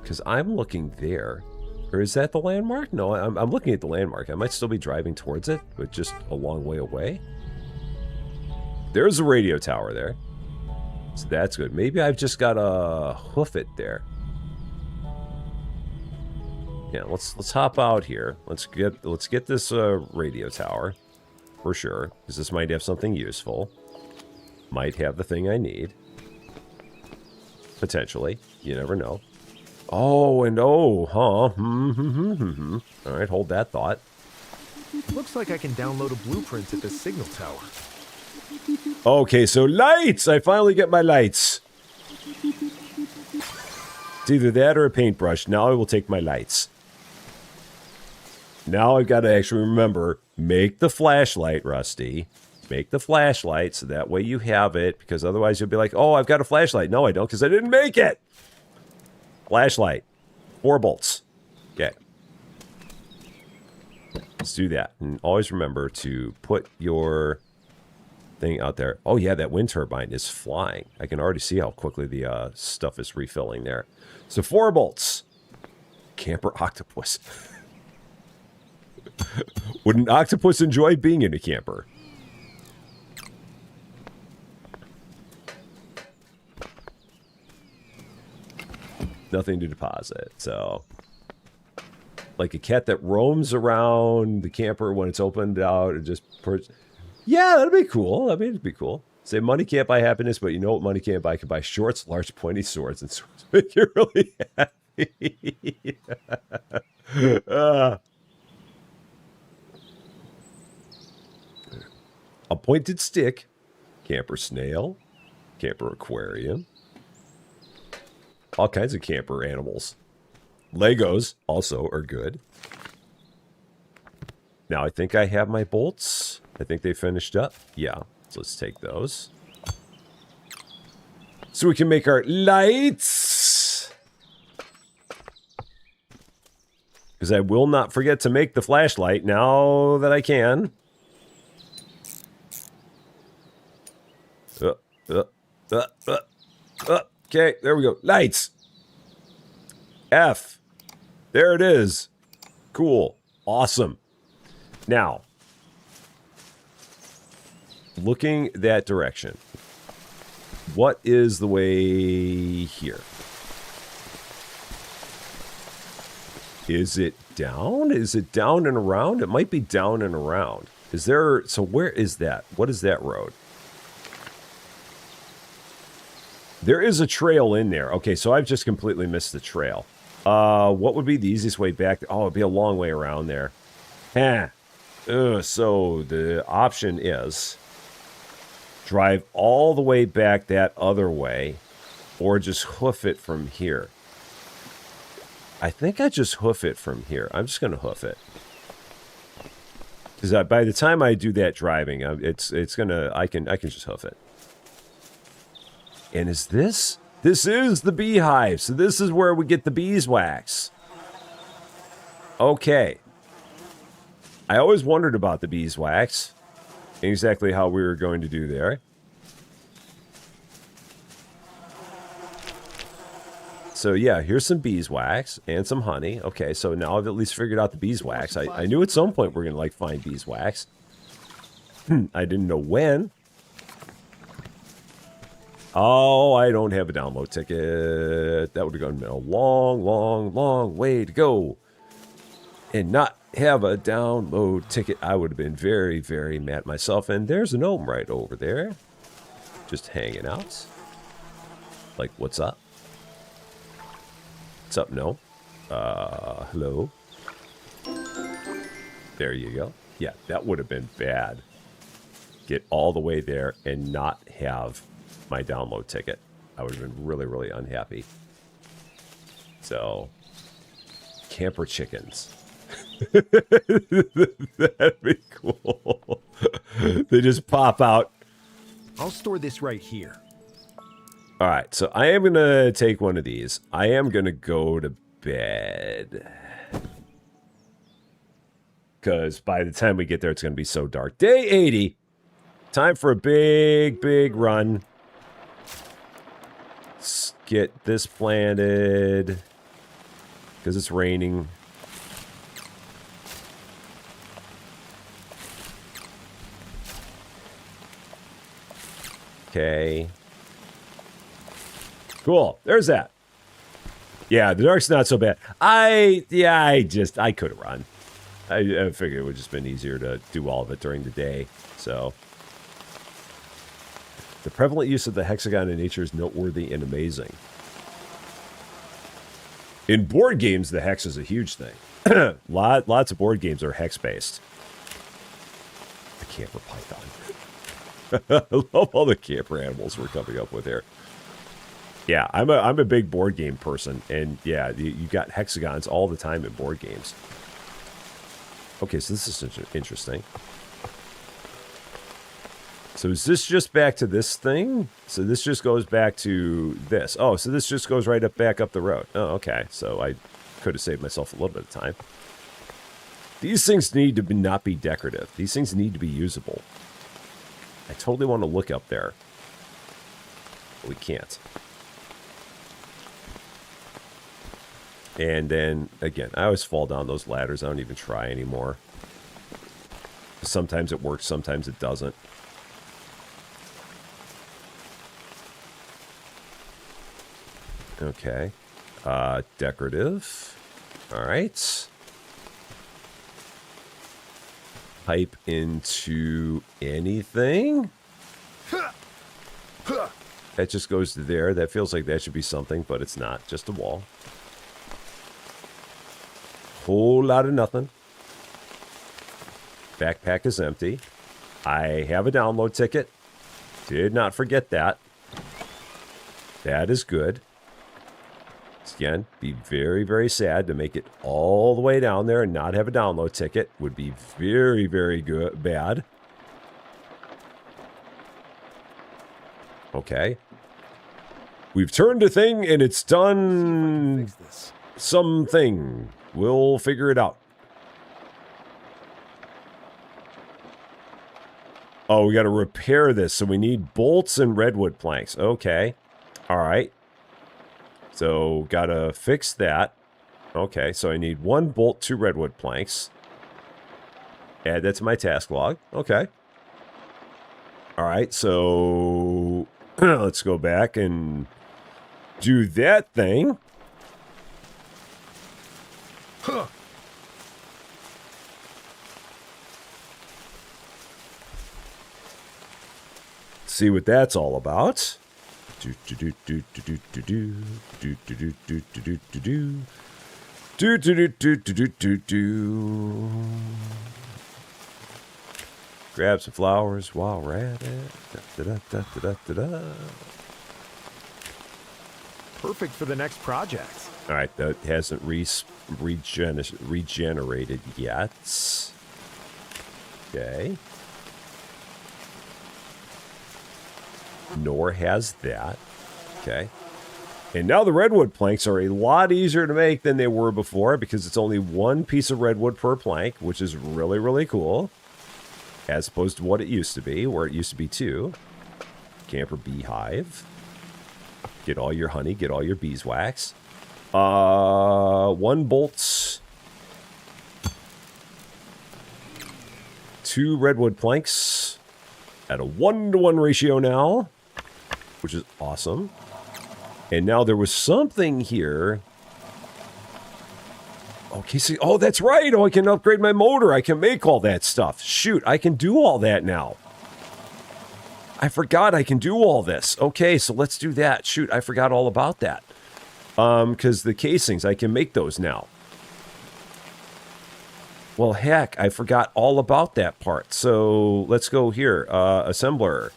Because I'm looking there. Or is that the landmark? No, I'm looking at the landmark. I might still be driving towards it, but just a long way away. There's a radio tower there. So that's good. Maybe I've just got to hoof it there. Yeah, let's hop out here. Let's get this radio tower for sure, because this might have something useful. Might have the thing I need. Potentially. You never know. Oh, and oh, huh? All right, hold that thought. Looks like I can download a blueprint at the signal tower. Okay, so lights! I finally get my lights. It's either that or a paintbrush. Now I will take my lights. Now I've got to actually remember, make the flashlight, Rusty. Make the flashlight so that way you have it, because otherwise you'll be like, oh, I've got a flashlight. No, I don't, because I didn't make it. Flashlight. 4 bolts. Okay. Let's do that. And always remember to put your thing out there. Oh, yeah, that wind turbine is flying. I can already see how quickly the stuff is refilling there. So 4 bolts. Camper octopus. Would an octopus enjoy being in a camper? Nothing to deposit, so... Like a cat that roams around the camper when it's opened out and just... Yeah, that'd be cool. I mean, it'd be cool. Say, money can't buy happiness, but you know what money can't buy? It can buy shorts, large, pointy swords, and swords make you really happy. A pointed stick, camper snail, camper aquarium, all kinds of camper animals. Legos also are good. Now I think I have my bolts. I think they finished up. Yeah, so let's take those. So we can make our lights. Because I will not forget to make the flashlight now that I can. Okay, there we go. Lights. F. There it is. Cool. Awesome. Now, looking that direction, what is the way here? Is it down? Is it down and around? It might be down and around. Is there... So where is that? What is that road? There is a trail in there. Okay, so I've just completely missed the trail. What would be the easiest way back? Oh, it'd be a long way around there. So the option is drive all the way back that other way or just hoof it from here. I think I just hoof it from here. I'm just going to hoof it. Because by the time I do that driving, it's gonna... I can just hoof it. And is this? This is the beehive. So this is where we get the beeswax. Okay. I always wondered about the beeswax. Exactly how we were going to do there. So yeah, here's some beeswax and some honey. Okay, so now I've at least figured out the beeswax. I knew at some point we're gonna like find beeswax. I didn't know when. Oh, I don't have a download ticket. That would have gone a long, long, long way to go. And not have a download ticket. I would have been very, very mad at myself. And there's a gnome right over there. Just hanging out. Like, what's up? What's up, gnome? Hello? There you go. Yeah, that would have been bad. Get all the way there and not have my download ticket. I would have been really, really unhappy. So, camper chickens. That'd be cool. They just pop out. I'll store this right here. All right, so I am going to take one of these. I am going to go to bed. Because by the time we get there, it's going to be so dark. Day 80. Time for a big, big run. Let's get this planted. Because it's raining. Okay. Cool. There's that. Yeah, the dark's not so bad. I could have run. I figured it would just been easier to do all of it during the day. So, the prevalent use of the hexagon in nature is noteworthy and amazing. In board games, the hex is a huge thing. Lots of board games are hex-based. The camper python. I love all the camper animals we're coming up with here. Yeah, I'm a big board game person, and yeah, you got hexagons all the time in board games. Okay, so this is interesting. So is this just back to this thing? So this just goes back to this. Oh, so this just goes right back up the road. Oh, okay. So I could have saved myself a little bit of time. These things need to not be decorative. These things need to be usable. I totally want to look up there. But we can't. And then, again, I always fall down those ladders. I don't even try anymore. Sometimes it works, sometimes it doesn't. Okay. Decorative. All right. Pipe into anything. That just goes to there. That feels like that should be something, but it's not. Just a wall. Whole lot of nothing. Backpack is empty. I have a download ticket. Did not forget that. That is good. Again, be very, very sad to make it all the way down there and not have a download ticket. Would be very, very bad. Okay. We've turned a thing and it's done something. We'll figure it out. Oh, we got to repair this. So we need bolts and redwood planks. Okay. All right. So, got to fix that. Okay, so I need 1 bolt, 2 redwood planks. Add that to my task log. Okay. All right, so let's go back and do that thing. Huh. See what that's all about. Grab some flowers while we're at it. Perfect for the next project. All right, that hasn't regenerated yet. Okay. Nor has that. Okay. And now the redwood planks are a lot easier to make than they were before because it's only 1 piece of redwood per plank, which is really, really cool. As opposed to what it used to be, where it used to be 2. Camper beehive. Get all your honey, get all your beeswax. 1 bolts. 2 redwood planks at a 1-to-1 ratio now, which is awesome. And now there was something here. Okay, see, oh, that's right. Oh, I can upgrade my motor. I can make all that stuff. Shoot, I can do all that now. I forgot I can do all this. Okay, so let's do that. Shoot, I forgot all about that. Because the casings, I can make those now. Well, heck, I forgot all about that part. So let's go here. Assembler.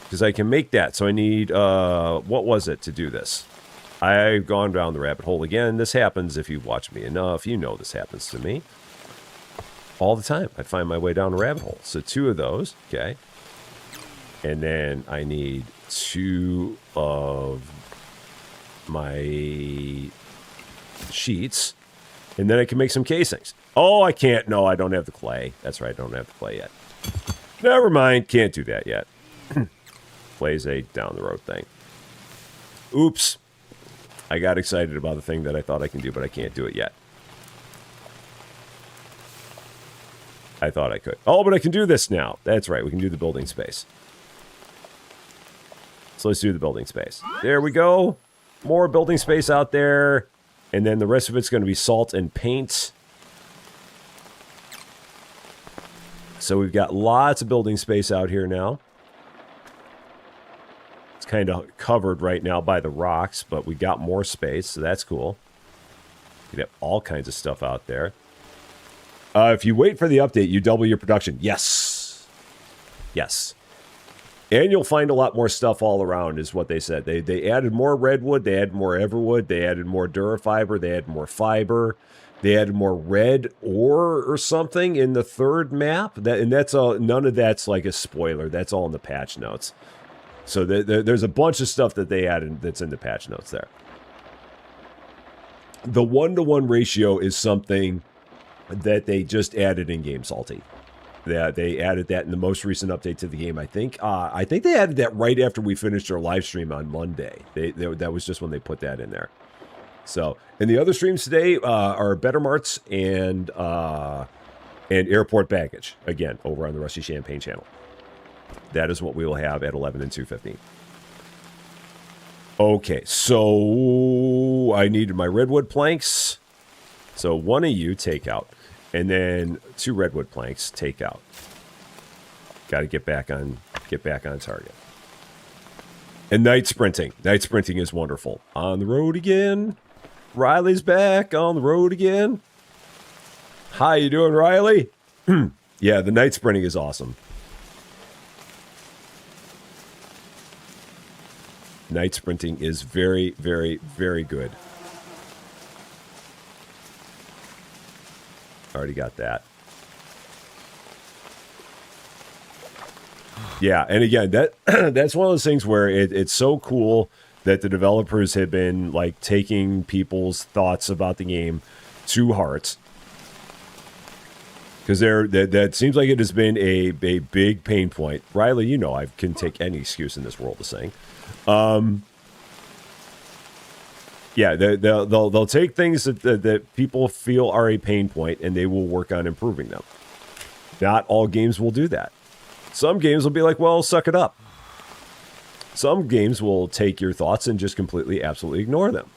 Because I can make that. So I need, what was it to do this? I've gone down the rabbit hole again. This happens if you watch me enough. You know this happens to me. All the time. I find my way down a rabbit hole. So 2 of those. Okay. And then I need 2 of my sheets. And then I can make some casings. Oh, I can't. No, I don't have the clay. That's right. I don't have the clay yet. Never mind. Can't do that yet. Clay's a down the road thing. Oops. I got excited about the thing that I thought I can do, but I can't do it yet. I thought I could. Oh, but I can do this now. That's right. We can do the building space. So let's do the building space. There we go. More building space out there. And then the rest of it's going to be salt and paint. So we've got lots of building space out here now. It's kind of covered right now by the rocks, but we got more space, so that's cool. You have all kinds of stuff out there. If you wait for the update, you double your production. Yes. Yes. And you'll find a lot more stuff all around, is what they said. They added more redwood, they added more everwood, they added more durafiber, they added more fiber, they added more red ore or something in the 3rd map. That's all. None of that's like a spoiler. That's all in the patch notes. So there's a bunch of stuff that they added that's in the patch notes there. The 1-to-1 ratio is something that they just added in game, Salty. They added that in the most recent update to the game, I think. I think they added that right after we finished our live stream on Monday. That was just when they put that in there. So, and the other streams today are Better Marts and Airport Baggage. Again, over on the Rusty Champaign channel. That is what we will have at 11 and 2:15. Okay, so I needed my redwood planks. So 1 of you take out. And then 2 redwood planks take out. Got to get back on target. And night sprinting. Night sprinting is wonderful. On the road again. Riley's back on the road again. How you doing, Riley? Yeah, the night sprinting is awesome. Night sprinting is very, very, very good. Already got that. Yeah, and again, that's one of those things where it's so cool that the developers have been like taking people's thoughts about the game to heart. Because that seems like it has been a big pain point. Riley, you know I can take any excuse in this world to sing. Yeah, they'll take things that people feel are a pain point and they will work on improving them. Not all games will do that. Some games will be like, well, suck it up. Some games will take your thoughts and just completely, absolutely ignore them.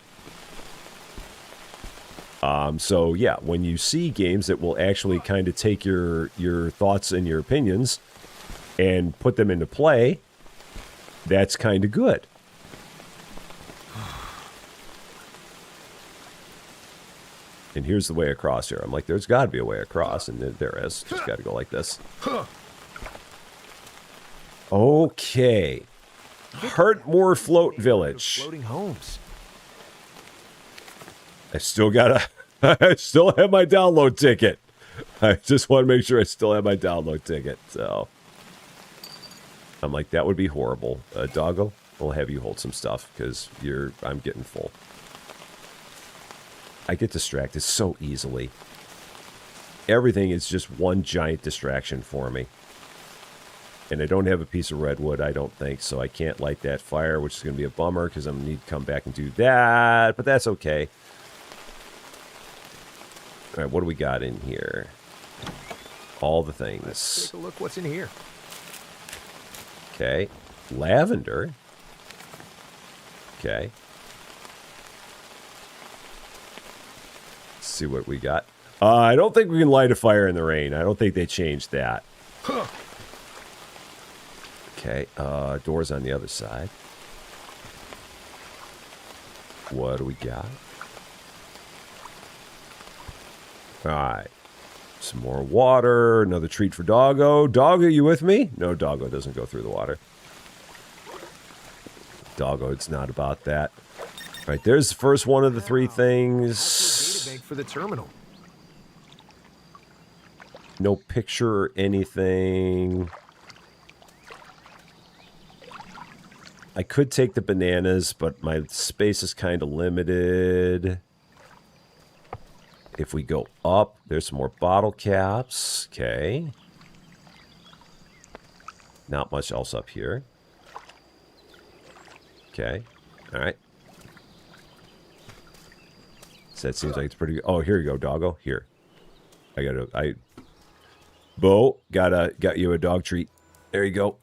So yeah, when you see games that will actually kind of take your thoughts and your opinions and put them into play, that's kind of good. And here's the way across here. I'm like, there's got to be a way across, and there is. Just got to go like this. Okay. Heartmoor Float Village. Floating homes. I still have my download ticket. I just want to make sure I still have my download ticket. So I'm like, that would be horrible. Doggo, I'll have you hold some stuff because I'm getting full. I get distracted so easily. Everything is just one giant distraction for me. And I don't have a piece of redwood, I don't think, so I can't light that fire, which is going to be a bummer because I'm going to need to come back and do that, but that's okay. All right, what do we got in here? All the things. Let's take a look what's in here. Okay. Lavender. Okay. Let's see what we got. I don't think we can light a fire in the rain. I don't think they changed that. Huh. Okay, doors on the other side. What do we got? Alright. Some more water. Another treat for Doggo. Doggo, you with me? No, Doggo doesn't go through the water. Doggo, it's not about that. Alright, there's the first one of the three things. Data bank for the terminal. No picture or anything. I could take the bananas, but my space is kind of limited. If we go up, there's some more bottle caps. Okay. Not much else up here. Okay. All right. So that seems like it's pretty good. Oh, here you go, Doggo. Here. Bo, got you a dog treat. There you go.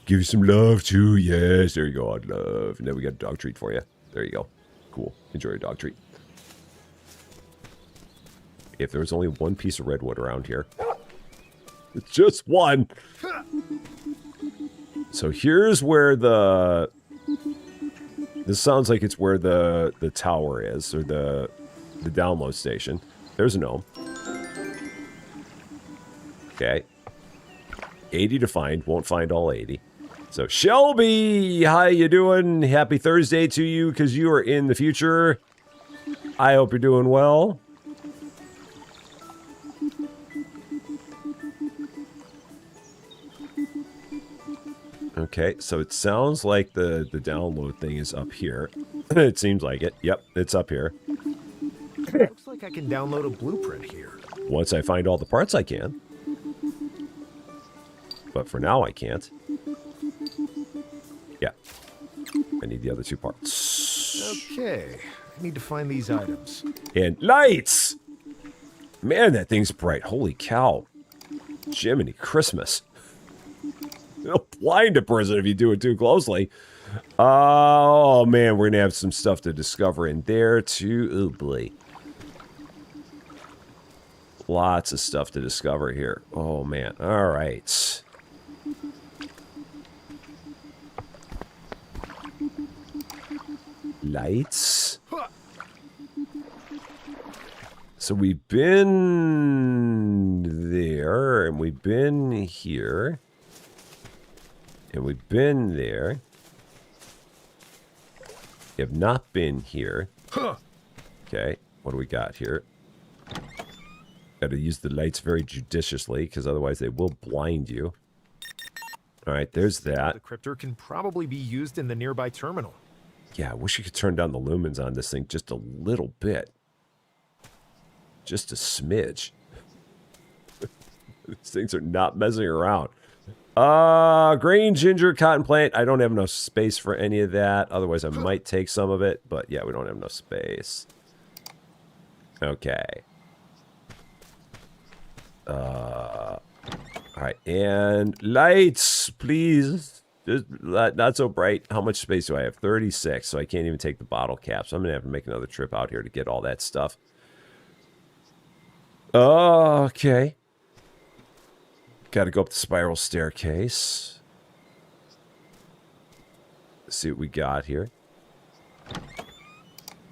Give you some love, too. Yes, there you go. I'd love. And then we got a dog treat for you. There you go. Cool. Enjoy your dog treat. If there was only one piece of redwood around here. It's just one. So here's where the... This sounds like it's where the tower is, or the download station. There's a gnome. Okay. 80 to find. Won't find all 80. So, Shelby, how you doing? Happy Thursday to you, because you are in the future. I hope you're doing well. Okay, so it sounds like the download thing is up here. It seems like it. Yep, it's up here. Looks like I can download a blueprint here. Once I find all the parts, I can. But for now, I can't. Yeah. I need the other two parts. Okay. I need to find these items. And lights! Man, that thing's bright. Holy cow. Jiminy Christmas. It'll blind a person if you do it too closely. Oh, man, we're going to have some stuff to discover in there, too. Oh, boy. Lots of stuff to discover here. Oh, man. All right. Lights. So we've been there, and we've been here. And we've been there. We have not been here. Okay, what do we got here? Got to use the lights very judiciously, because otherwise they will blind you. All right, there's that. The cryptor can probably be used in the nearby terminal. Yeah, I wish you could turn down the lumens on this thing just a little bit. Just a smidge. These things are not messing around. Grain, ginger, cotton plant. I don't have enough space for any of that. Otherwise, I might take some of it. But yeah, we don't have enough space. Okay. All right. And lights, please. Just not so bright. How much space do I have? 36. So I can't even take the bottle caps. So I'm going to have to make another trip out here to get all that stuff. Okay. Got to go up the spiral staircase. Let's see what we got here.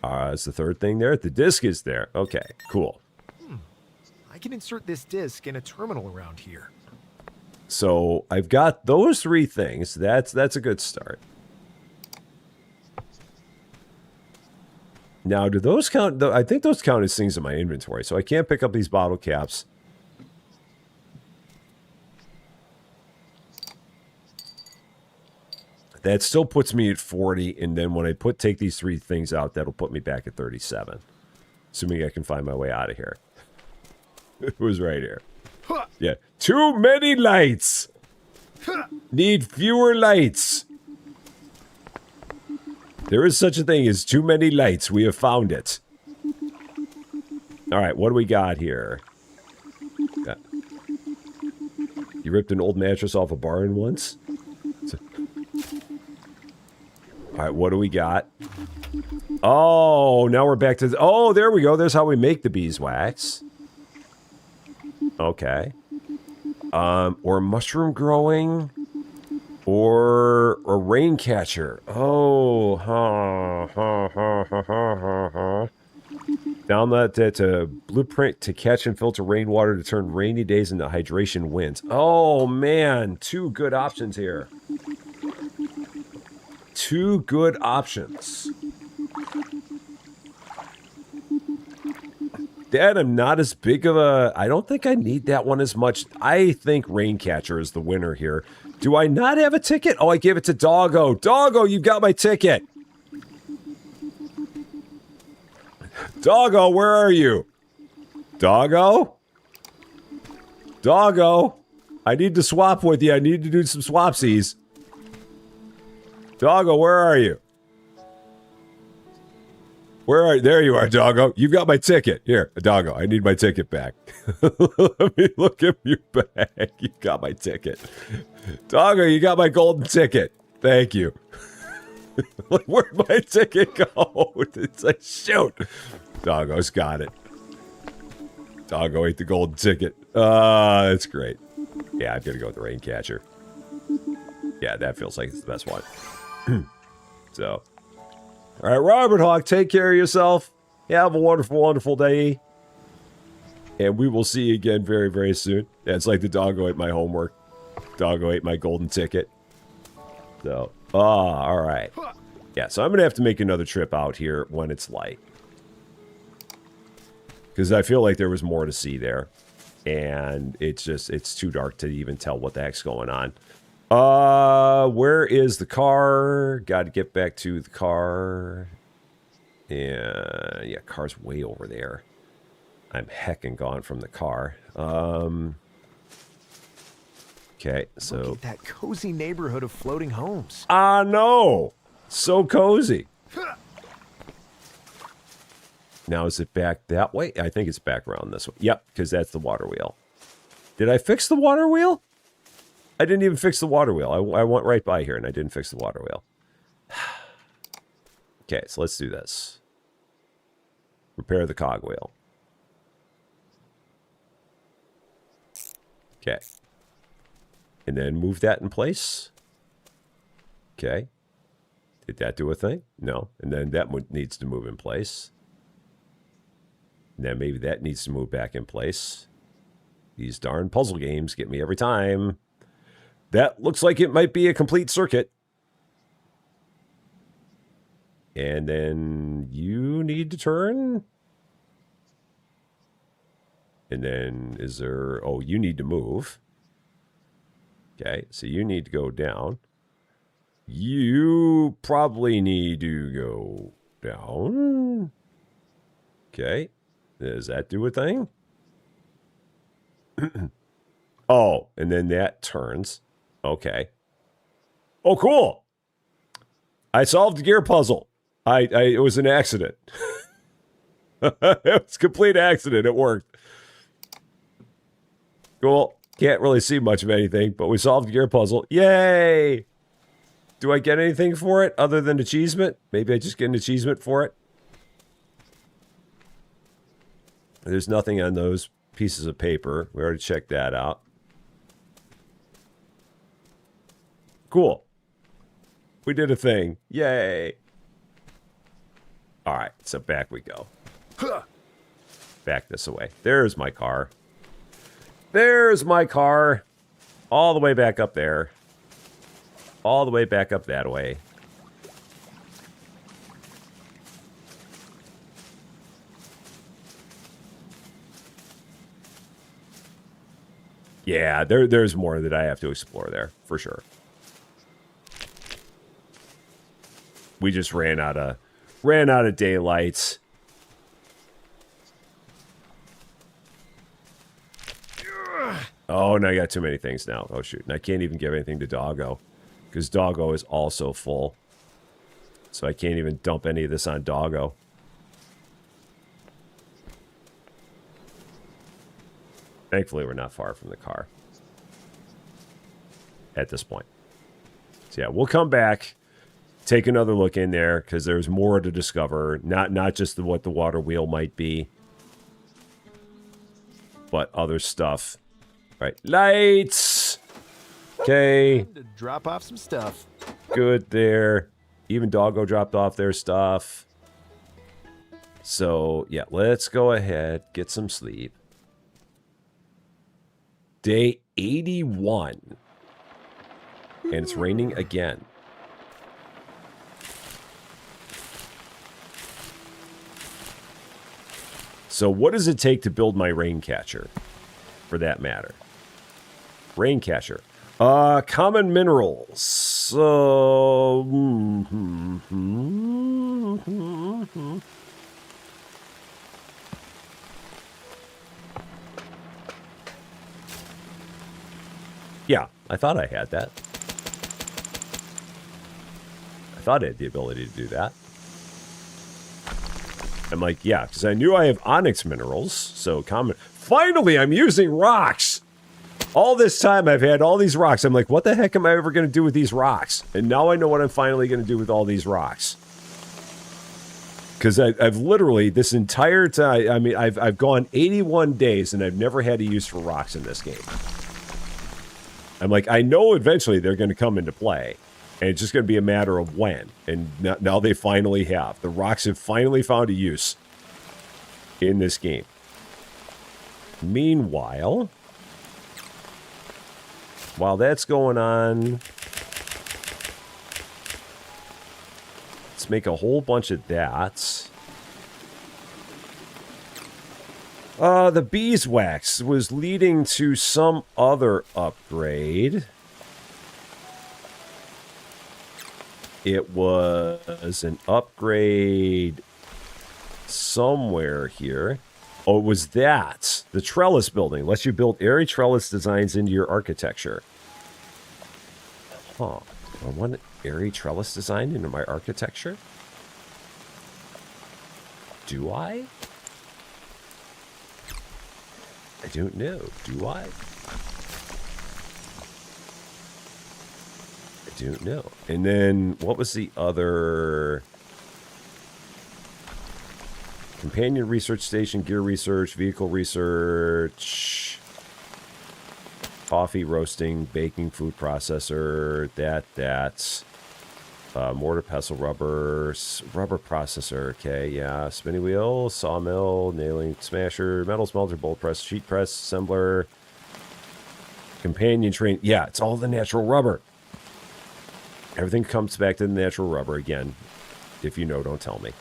Is the third thing there? The disc is there. Okay, cool. I can insert this disc in a terminal around here. So I've got those three things. That's a good start. Now, do those count? I think those count as things in my inventory. So I can't pick up these bottle caps. That still puts me at 40, and then when I take these three things out, that'll put me back at 37. Assuming I can find my way out of here. It was right here. Yeah. Too many lights! Need fewer lights. There is such a thing as too many lights. We have found it. All right, what do we got here? You ripped an old mattress off a barn once? All right, what do we got? Oh, now we're back to... Oh, there we go. There's how we make the beeswax. Okay. Or mushroom growing. Or a rain catcher. Oh, Download that blueprint to catch and filter rainwater to turn rainy days into hydration winds. Oh, man. 2 good options here. 2 good options. Dad, I'm not as big of a... I don't think I need that one as much. I think Raincatcher is the winner here. Do I not have a ticket? Oh, I gave it to Doggo. Doggo, you got my ticket. Doggo, where are you? Doggo? Doggo? I need to swap with you. I need to do some swapsies. Doggo, where are you? Where are you? There you are, Doggo. You got my ticket. Here, Doggo, I need my ticket back. Let me look at you back. You got my ticket. Doggo, you got my golden ticket. Thank you. Like, where'd my ticket go? It's like, shoot. Doggo's got it. Doggo ate the golden ticket. That's great. Yeah, I'm gonna go with the Raincatcher. Yeah, that feels like it's the best one. So, all right, Robert Hawk, take care of yourself. Have a wonderful, wonderful day. And we will see you again very, very soon. Yeah, it's like the Doggo ate my homework. Doggo ate my golden ticket. So, all right. Yeah, so I'm going to have to make another trip out here when it's light. Because I feel like there was more to see there. And it's too dark to even tell what the heck's going on. Where is the car? Got to get back to the car. Yeah, car's way over there. I'm heckin' gone from the car. Okay, so... Look at that cozy neighborhood of floating homes. I know! So cozy. Now, is it back that way? I think it's back around this way. Yep, because that's the water wheel. Did I fix the water wheel? I didn't even fix the water wheel. I went right by here and I didn't fix the water wheel. Okay, so let's do this. Repair the cogwheel. Okay. And then move that in place. Okay. Did that do a thing? No. And then that needs to move in place. And then maybe that needs to move back in place. These darn puzzle games get me every time. That looks like it might be a complete circuit. And then you need to turn. And then is there... Oh, you need to move. Okay, so you need to go down. You probably need to go down. Okay. Does that do a thing? Oh, and then that turns. Okay. Oh, cool. I solved the gear puzzle. It was an accident. It was a complete accident. It worked. Cool. Can't really see much of anything, but we solved the gear puzzle. Yay! Do I get anything for it other than achievement? Maybe I just get an achievement for it. There's nothing on those pieces of paper. We already checked that out. Cool. We did a thing. Yay! All right, so back we go. Back this way. There's my car. There's my car. All the way back up there. All the way back up that way. Yeah, there's more that I have to explore there, for sure. We just ran out of daylights. Oh, and I got too many things now. Oh, shoot. And I can't even give anything to Doggo. Because Doggo is also full. So I can't even dump any of this on Doggo. Thankfully, we're not far from the car. At this point. So yeah, we'll come back. Take another look in there. Because there's more to discover. Not just what the water wheel might be. But other stuff. Right, lights. Okay. To drop off some stuff. Good there. Even Doggo dropped off their stuff. So, yeah, let's go ahead. Get some sleep. Day 81. And it's raining again. So what does it take to build my rain catcher? For that matter. Rain catcher. Common minerals. So... Yeah, I thought I had that. I thought I had the ability to do that. I'm like, yeah, because I knew I have onyx minerals, so common... Finally, I'm using rocks! All this time, I've had all these rocks. I'm like, what the heck am I ever going to do with these rocks? And now I know what I'm finally going to do with all these rocks. Because I've literally, this entire time, I mean, I've gone 81 days, and I've never had a use for rocks in this game. I'm like, I know eventually they're going to come into play. And it's just going to be a matter of when. And now they finally have. The rocks have finally found a use in this game. Meanwhile, while that's going on, let's make a whole bunch of that. The beeswax was leading to some other upgrade. It was an upgrade somewhere here. Oh, it was that. The trellis building lets you build airy trellis designs into your architecture. Huh. I want an airy trellis design into my architecture? Do I? I don't know. Do I? I don't know. And then, what was the other... Companion research station, gear research, vehicle research, coffee roasting, baking, food processor, that's mortar, pestle, rubber processor, okay, yeah, spinning wheel, sawmill, nailing, smasher, metal smelter, bolt press, sheet press, assembler, companion train, yeah, it's all the natural rubber. Everything comes back to the natural rubber again. If you know, don't tell me.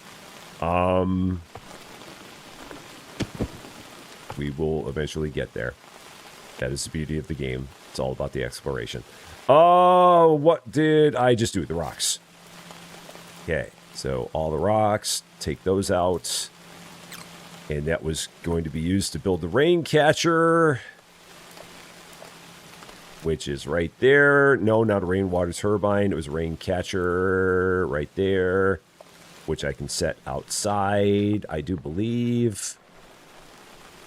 We will eventually get there. That is the beauty of the game. It's all about the exploration. Oh, what did I just do? The rocks. Okay, so all the rocks, take those out. And that was going to be used to build the rain catcher, which is right there. No, not a rainwater turbine. It was a rain catcher right there, which I can set outside, I do believe.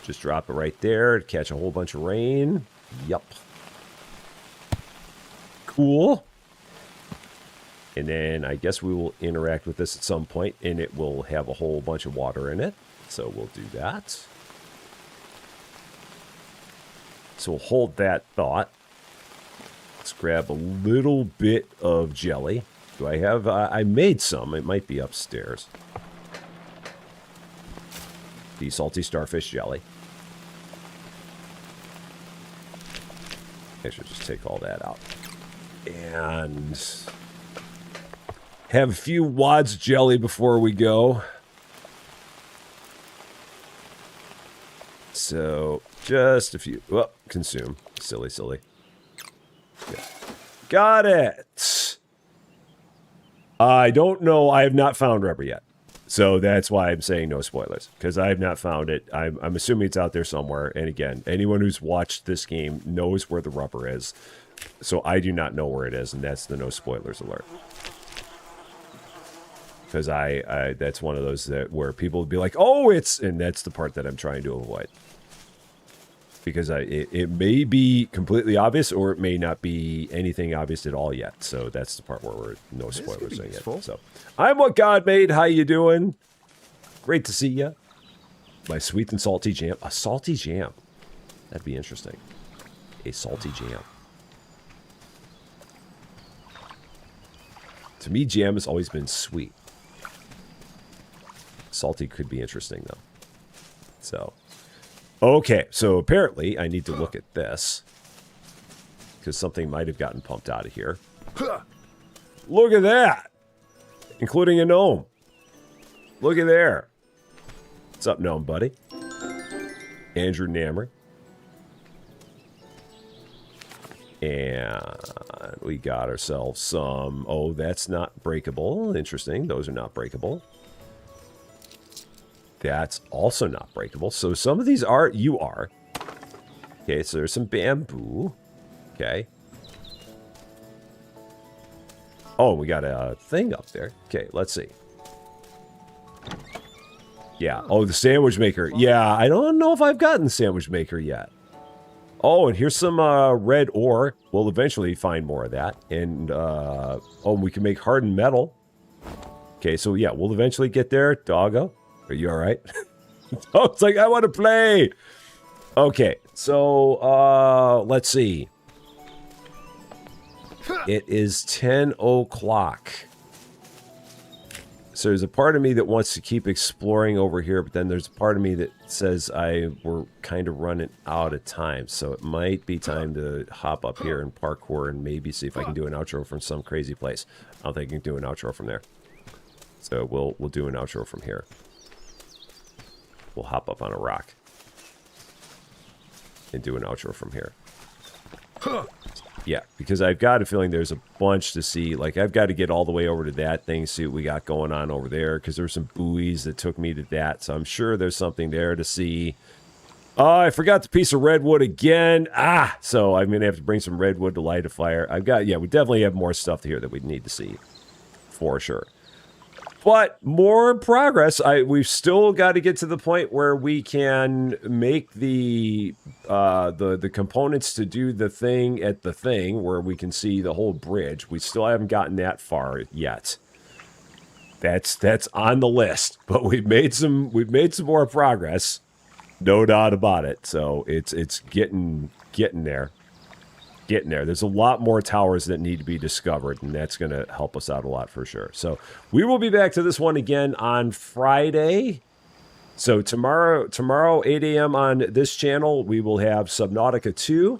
Just drop it right there to catch a whole bunch of rain. Yup. Cool. And then I guess we will interact with this at some point, and it will have a whole bunch of water in it. So we'll do that. So we'll hold that thought. Let's grab a little bit of jelly. Do I have... I made some. It might be upstairs. The salty starfish jelly. I should just take all that out. And have a few wads of jelly before we go. So, just a few. Oh, consume. Silly, silly. Okay. Got it. I don't know. I have not found rubber yet. So that's why I'm saying no spoilers, because I have not found it. I'm assuming it's out there somewhere. And again, anyone who's watched this game knows where the rubber is. So I do not know where it is, and that's the no spoilers alert. Because that's one of those where people would be like, oh, and that's the part that I'm trying to avoid. Because it may be completely obvious, or it may not be anything obvious at all yet. So that's the part where we're no spoilers yet. So I'm What God Made. How you doing? Great to see you. My sweet and salty jam. A salty jam. That'd be interesting. A salty jam. To me, jam has always been sweet. Salty could be interesting, though. So... okay, so apparently I need to look at this, because something might have gotten pumped out of here. Look at that! Including a gnome. Look at there. What's up, gnome buddy? Andrew Nammer. And we got ourselves some... oh, that's not breakable. Interesting, those are not breakable. That's also not breakable. So some of these are, you are. Okay, so there's some bamboo. Okay. Oh, we got a thing up there. Okay, let's see. Yeah. Oh, the sandwich maker. Yeah, I don't know if I've gotten the sandwich maker yet. Oh, and here's some red ore. We'll eventually find more of that. And, oh, we can make hardened metal. Okay, so yeah, we'll eventually get there. Doggo. Are you all right? Oh, it's like, I want to play. Okay, so let's see. It is 10 o'clock. So there's a part of me that wants to keep exploring over here, but then there's a part of me that says we're kind of running out of time. So it might be time to hop up here and parkour and maybe see if I can do an outro from some crazy place. I don't think I can do an outro from there. So we'll do an outro from here. We'll hop up on a rock and do an outro from here. Yeah, because I've got a feeling there's a bunch to see. Like, I've got to get all the way over to that thing, see what we got going on over there, because there's some buoys that took me to that. So I'm sure there's something there to see. Oh, I forgot the piece of redwood again. So I'm going to have to bring some redwood to light a fire. Yeah, we definitely have more stuff here that we need to see, for sure. But more progress. We've still got to get to the point where we can make the components to do the thing at the thing where we can see the whole bridge. We still haven't gotten that far yet. That's on the list, but we've made some more progress, no doubt about it. So it's getting there. Getting there. There's a lot more towers that need to be discovered, and that's going to help us out a lot for sure. So we will be back to this one again on Friday. So tomorrow 8 a.m. on this channel, we will have Subnautica 2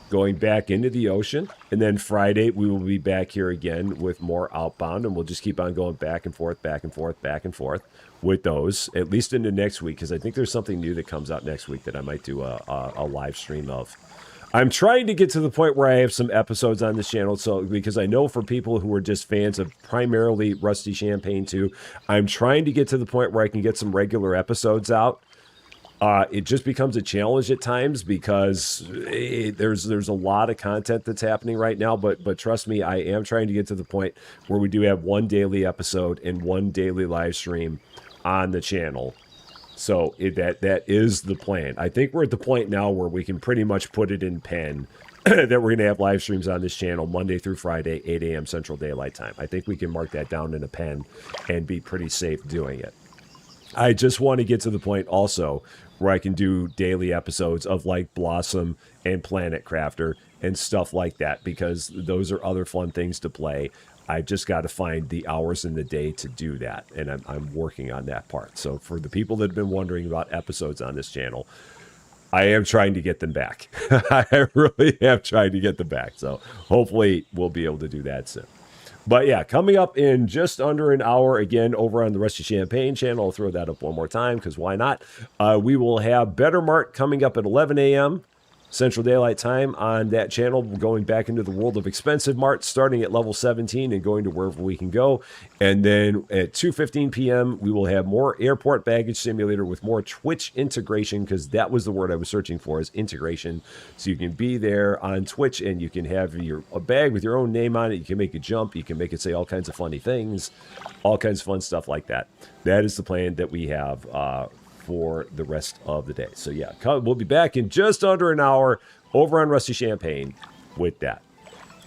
going back into the ocean. And then Friday, we will be back here again with more Outbound, and we'll just keep on going back and forth, back and forth, back and forth with those, at least into next week, because I think there's something new that comes out next week that I might do a live stream of. I'm trying to get to the point where I have some episodes on this channel, so because I know for people who are just fans of primarily Rusty Champaign 2, I'm trying to get to the point where I can get some regular episodes out. It just becomes a challenge at times because there's a lot of content that's happening right now, but trust me, I am trying to get to the point where we do have one daily episode and one daily live stream on the channel. So that is the plan. I think we're at the point now where we can pretty much put it in pen that we're going to have live streams on this channel Monday through Friday, 8 a.m. Central Daylight Time. I think we can mark that down in a pen and be pretty safe doing it. I just want to get to the point also where I can do daily episodes of like Blossom and Planet Crafter and stuff like that, because those are other fun things to play. I've just got to find the hours in the day to do that, and I'm working on that part. So for the people that have been wondering about episodes on this channel, I am trying to get them back. I really am trying to get them back. So hopefully we'll be able to do that soon. But yeah, coming up in just under an hour, again, over on the Rusty Champaign channel, I'll throw that up one more time, because why not? We will have Better Mart coming up at 11 a.m., Central Daylight Time on that channel, going back into the world of expensive mart, starting at level 17 and going to wherever we can go. And then at 2:15 p.m., we will have more Airport Baggage Simulator with more Twitch integration, because that was the word I was searching for, is integration. So you can be there on Twitch and you can have a bag with your own name on it. You can make it jump. You can make it say all kinds of funny things, all kinds of fun stuff like that. That is the plan that we have for the rest of the day. So yeah, we'll be back in just under an hour over on Rusty Champaign with that.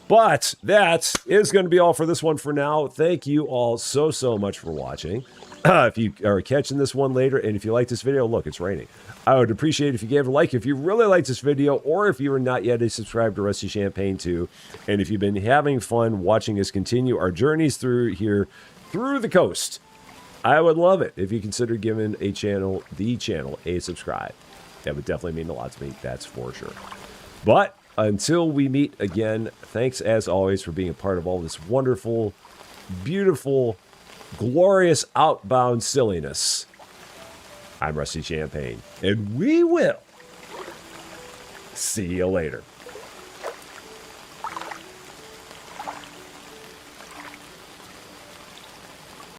But that is going to be all for this one for now. Thank you all so much for watching. If you are catching this one later, and if you like this video, look, it's raining. I would appreciate it if you gave it a like. If you really liked this video, or if you are not yet a subscribe to Rusty Champaign 2, and if you've been having fun watching us continue our journeys through here, through the coast, I would love it if you consider giving the channel, a subscribe. That would definitely mean a lot to me, that's for sure. But until we meet again, thanks as always for being a part of all this wonderful, beautiful, glorious Outbound silliness. I'm Rusty Champaign, and we will see you later.